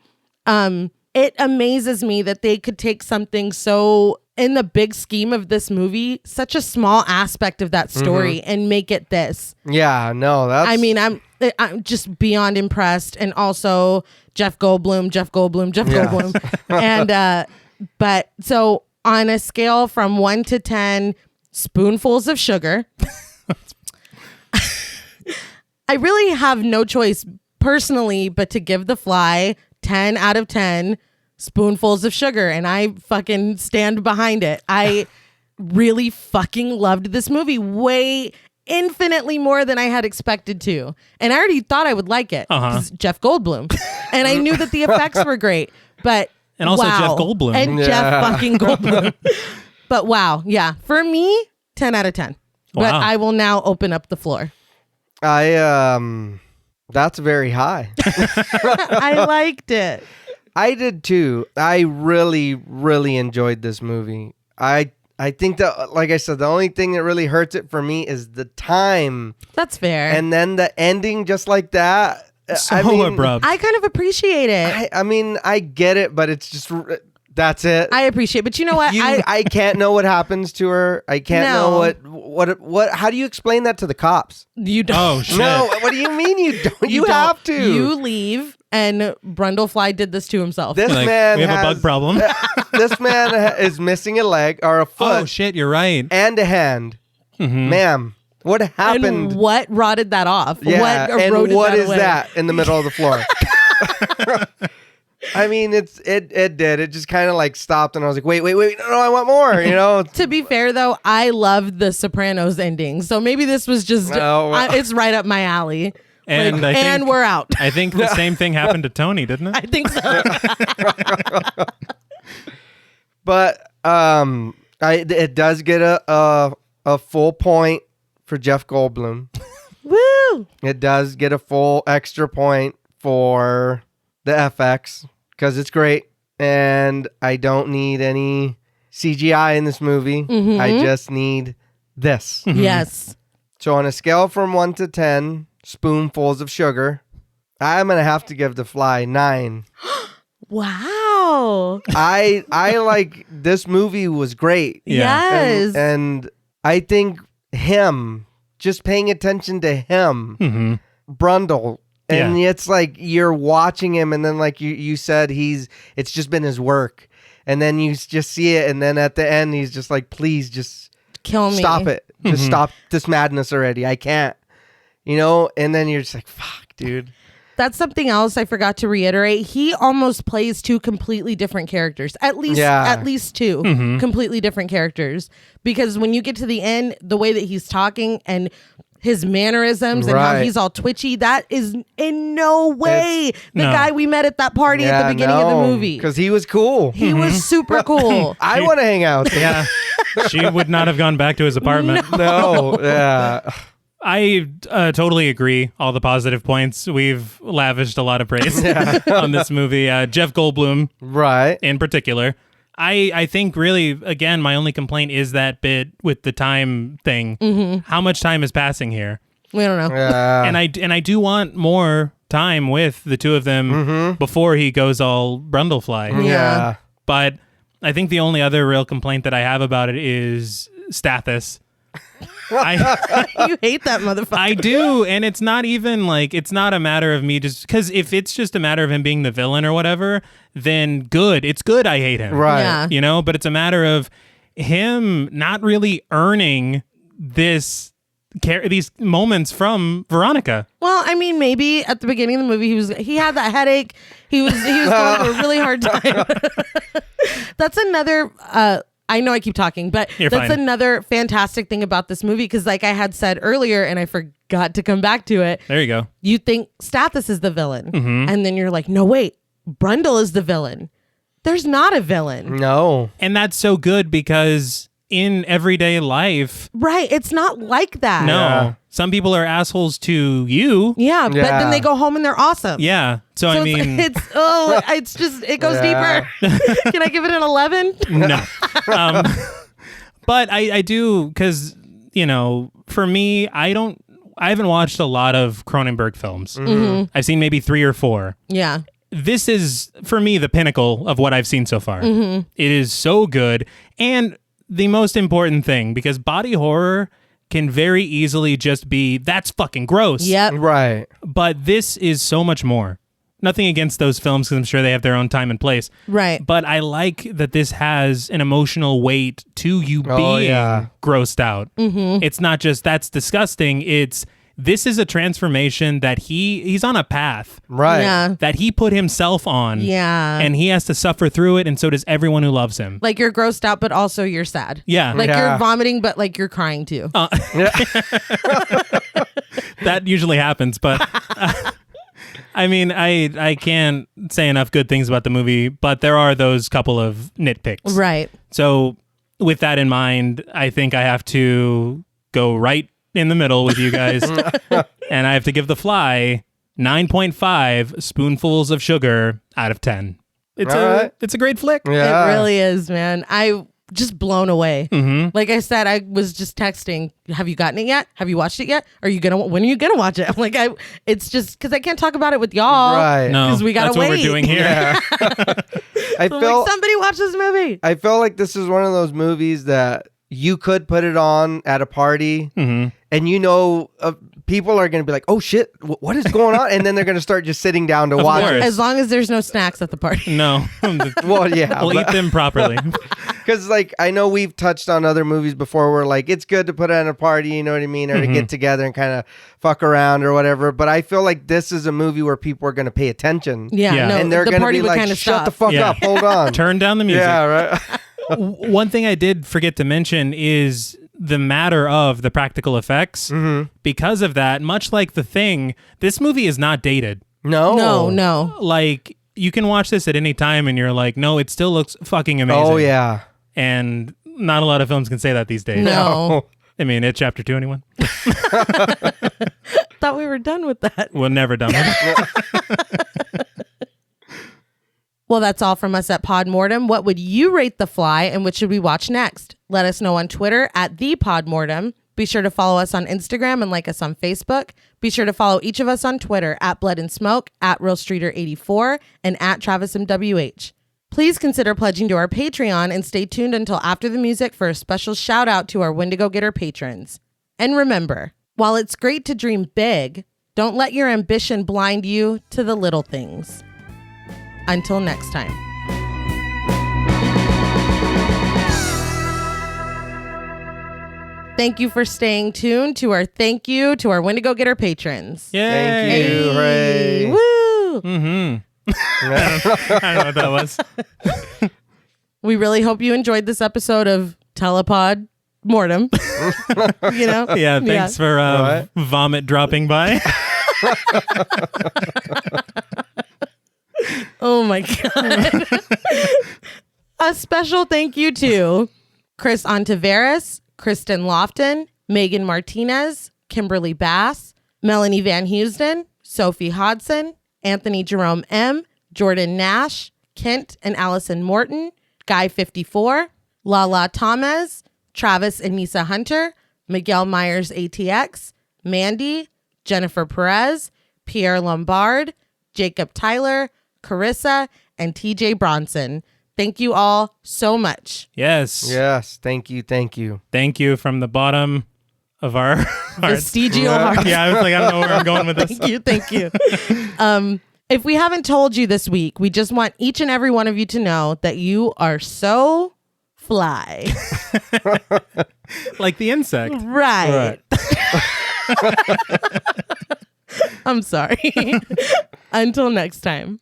It amazes me that they could take something so, in the big scheme of this movie, such a small aspect of that story and make it this. Yeah, no, that's... I mean, I'm just beyond impressed. And also Jeff Goldblum. And, but so on a scale from 1 to 10 spoonfuls of sugar, I really have no choice personally but to give The Fly 10 out of 10 spoonfuls of sugar, and I fucking stand behind it. I really fucking loved this movie way infinitely more than I had expected to, and I already thought I would like it. 'Cause Jeff Goldblum, and I knew that the effects were great, but And also wow. Jeff Goldblum. And Jeff fucking Goldblum. But wow, yeah, for me, 10 out of 10. But Wow. I will now open up the floor. That's very high. I liked it. I did too. I really, really enjoyed this movie. I think that, like I said, the only thing that really hurts it for me is the time. That's fair. And then the ending just like that. So I mean, abrupt. I kind of appreciate it. I mean, I get it, but it's just, that's it. I appreciate it. But you know what? I can't know what happens to her. I can't know what, how do you explain that to the cops? You don't. Oh, shit. No, what do you mean you don't? You don't. have to. You leave, and Brundlefly did this to himself. This Like, man we have has, a bug problem. This man is missing a leg or a foot Oh, shit, you're right. and a hand. Ma'am, what happened? And what rotted that off? Yeah, What and eroded what that is away? that in the middle of the floor? I mean, it did. It just kind of like stopped, and I was like, wait, no, I want more. You know? To be fair, though, I loved the Sopranos ending, so maybe this was just it's right up my alley. And Like, I think, and we're out. I think the same thing happened to Tony, didn't it? I think so. But it does get a full point for Jeff Goldblum. Woo! It does get a full extra point for the FX because it's great, and I don't need any CGI in this movie. I just need this. Yes. So on a scale from 1 to 10 spoonfuls of sugar, I'm gonna have to give The Fly 9. Wow. I like this movie was great. Yeah. Yes. And I think him, just paying attention to him, Brundle, and it's like you're watching him, and then like you said, it's just been his work, and then you just see it, and then at the end he's just like, please just Kill me. stop it, just stop this madness already, I can't, you know. And then you're just like, fuck, dude. That's something else I forgot to reiterate. He almost plays 2 completely different characters. At least 2 completely different characters. Because when you get to the end, the way that he's talking and his mannerisms and how he's all twitchy, that is in no way the guy we met at that party at the beginning of the movie. Because he was cool. He was super cool. I want to hang out there. Yeah. She would not have gone back to his apartment. No. Yeah. I totally agree. All the positive points. We've lavished a lot of praise on this movie. Jeff Goldblum, Right. in particular. I think really, again, my only complaint is that bit with the time thing. How much time is passing here? We don't know. And I do want more time with the two of them before he goes all Brundlefly. Yeah. But I think the only other real complaint that I have about it is Stathis. You hate that motherfucker. I do, and it's not even like, it's not a matter of me just, because if it's just a matter of him being the villain or whatever, then good. It's good I hate him. Right. Yeah. You know, but it's a matter of him not really earning these moments from Veronica. Well, I mean, maybe at the beginning of the movie, he had that headache. He was going through a really hard time. That's another. I know I keep talking, but You're that's fine. another fantastic thing about this movie, because like I had said earlier, and I forgot to come back to it. There you go. You think Stathis is the villain, and then you're like, no, wait, Brundle is the villain. There's not a villain. No. And that's so good because in everyday life, Right. It's not like that. no. Yeah. some people are assholes to you. Yeah, but then they go home and they're awesome. Yeah. So I mean, it's just, it goes deeper. Can I give it an 11? No. But I do, because, you know, for me, I haven't watched a lot of Cronenberg films. Mm-hmm. I've seen maybe 3 or 4. Yeah. This is, for me, the pinnacle of what I've seen so far. Mm-hmm. It is so good. And the most important thing, because body horror can very easily just be, that's fucking gross. Yep. Right. But this is so much more. Nothing against those films, because I'm sure they have their own time and place. Right. But I like that this has an emotional weight to you being grossed out. Mm-hmm. It's not just, that's disgusting. This is a transformation that he's on a path. Right. Yeah. That he put himself on. Yeah. And he has to suffer through it, and so does everyone who loves him. Like, you're grossed out, but also you're sad. Yeah. Like, you're vomiting, but like you're crying too. That usually happens, but I mean, I can't say enough good things about the movie, but there are those couple of nitpicks. Right. So with that in mind, I think I have to go right in the middle with you guys, and I have to give The Fly 9.5 spoonfuls of sugar out of 10. It's a great flick. Yeah. It really is, man. I just blown away. Mm-hmm. Like I said, I was just texting, have you gotten it yet? Have you watched it yet? When are you gonna watch it? I'm like, it's just because I can't talk about it with y'all. Right. No, because we gotta that's wait. what we're doing here. Yeah. I So I'm feel like, somebody watch this movie. I feel like this is one of those movies that you could put it on at a party, Mm-hmm. and people are going to be like, "Oh shit, what is going on?" And then they're going to start just sitting down to watch course. it. As long as there's no snacks at the party. No. Well, yeah, We'll eat them properly. because like I know we've touched on other movies before where like it's good to put it at a party, you know what I mean, or to get together and kind of fuck around or whatever. But I feel like this is a movie where people are going to pay attention. Yeah. No, And they're the going to party be would like, kind of "Shut stop. the fuck Yeah. up, hold on." Turn down the music. Yeah, right. One thing I did forget to mention is the matter of the practical effects. Mm-hmm. Because of that, much like The Thing, this movie is not dated. No. Like, you can watch this at any time and you're like, no, it still looks fucking amazing. Oh yeah. And not a lot of films can say that these days. No. I mean, it's chapter 2, anyone? Thought we were done with that. We're never done with it. Well, that's all from us at Podmortem. What would you rate The Fly, and what should we watch next? Let us know on Twitter at @ThePodmortem. Be sure to follow us on Instagram and like us on Facebook. Be sure to follow each of us on Twitter at Blood and Smoke, at RealStreeter84, and at TravisMWH. Please consider pledging to our Patreon and stay tuned until after the music for a special shout out to our Wendigo Getter patrons. And remember, while it's great to dream big, don't let your ambition blind you to the little things. Until next time. Thank you for staying tuned to our Wendigo Getter patrons. Yay. Thank you, Ray. Woo! Mm-hmm. I don't know what that was. We really hope you enjoyed this episode of Telepod Mortem. You know? Yeah, thanks for Right. vomit dropping by. Oh my God. A special thank you to Chris Ontiveros, Kristen Lofton, Megan Martinez, Kimberly Bass, Melanie Van Houston, Sophie Hodson, Anthony Jerome M., Jordan Nash, Kent and Allison Morton, Guy 54, Lala Thomas, Travis and Nisa Hunter, Miguel Myers ATX, Mandy, Jennifer Perez, Pierre Lombard, Jacob Tyler, Carissa, and TJ Bronson. Thank you all so much. Yes. Yes. Thank you. Thank you. Thank you from the bottom of our hearts. Vestigial hearts. Yeah, I was like, I don't know where I'm going with this. Thank you. If we haven't told you this week, we just want each and every one of you to know that you are so fly. Like the insect. Right. I'm sorry. Until next time.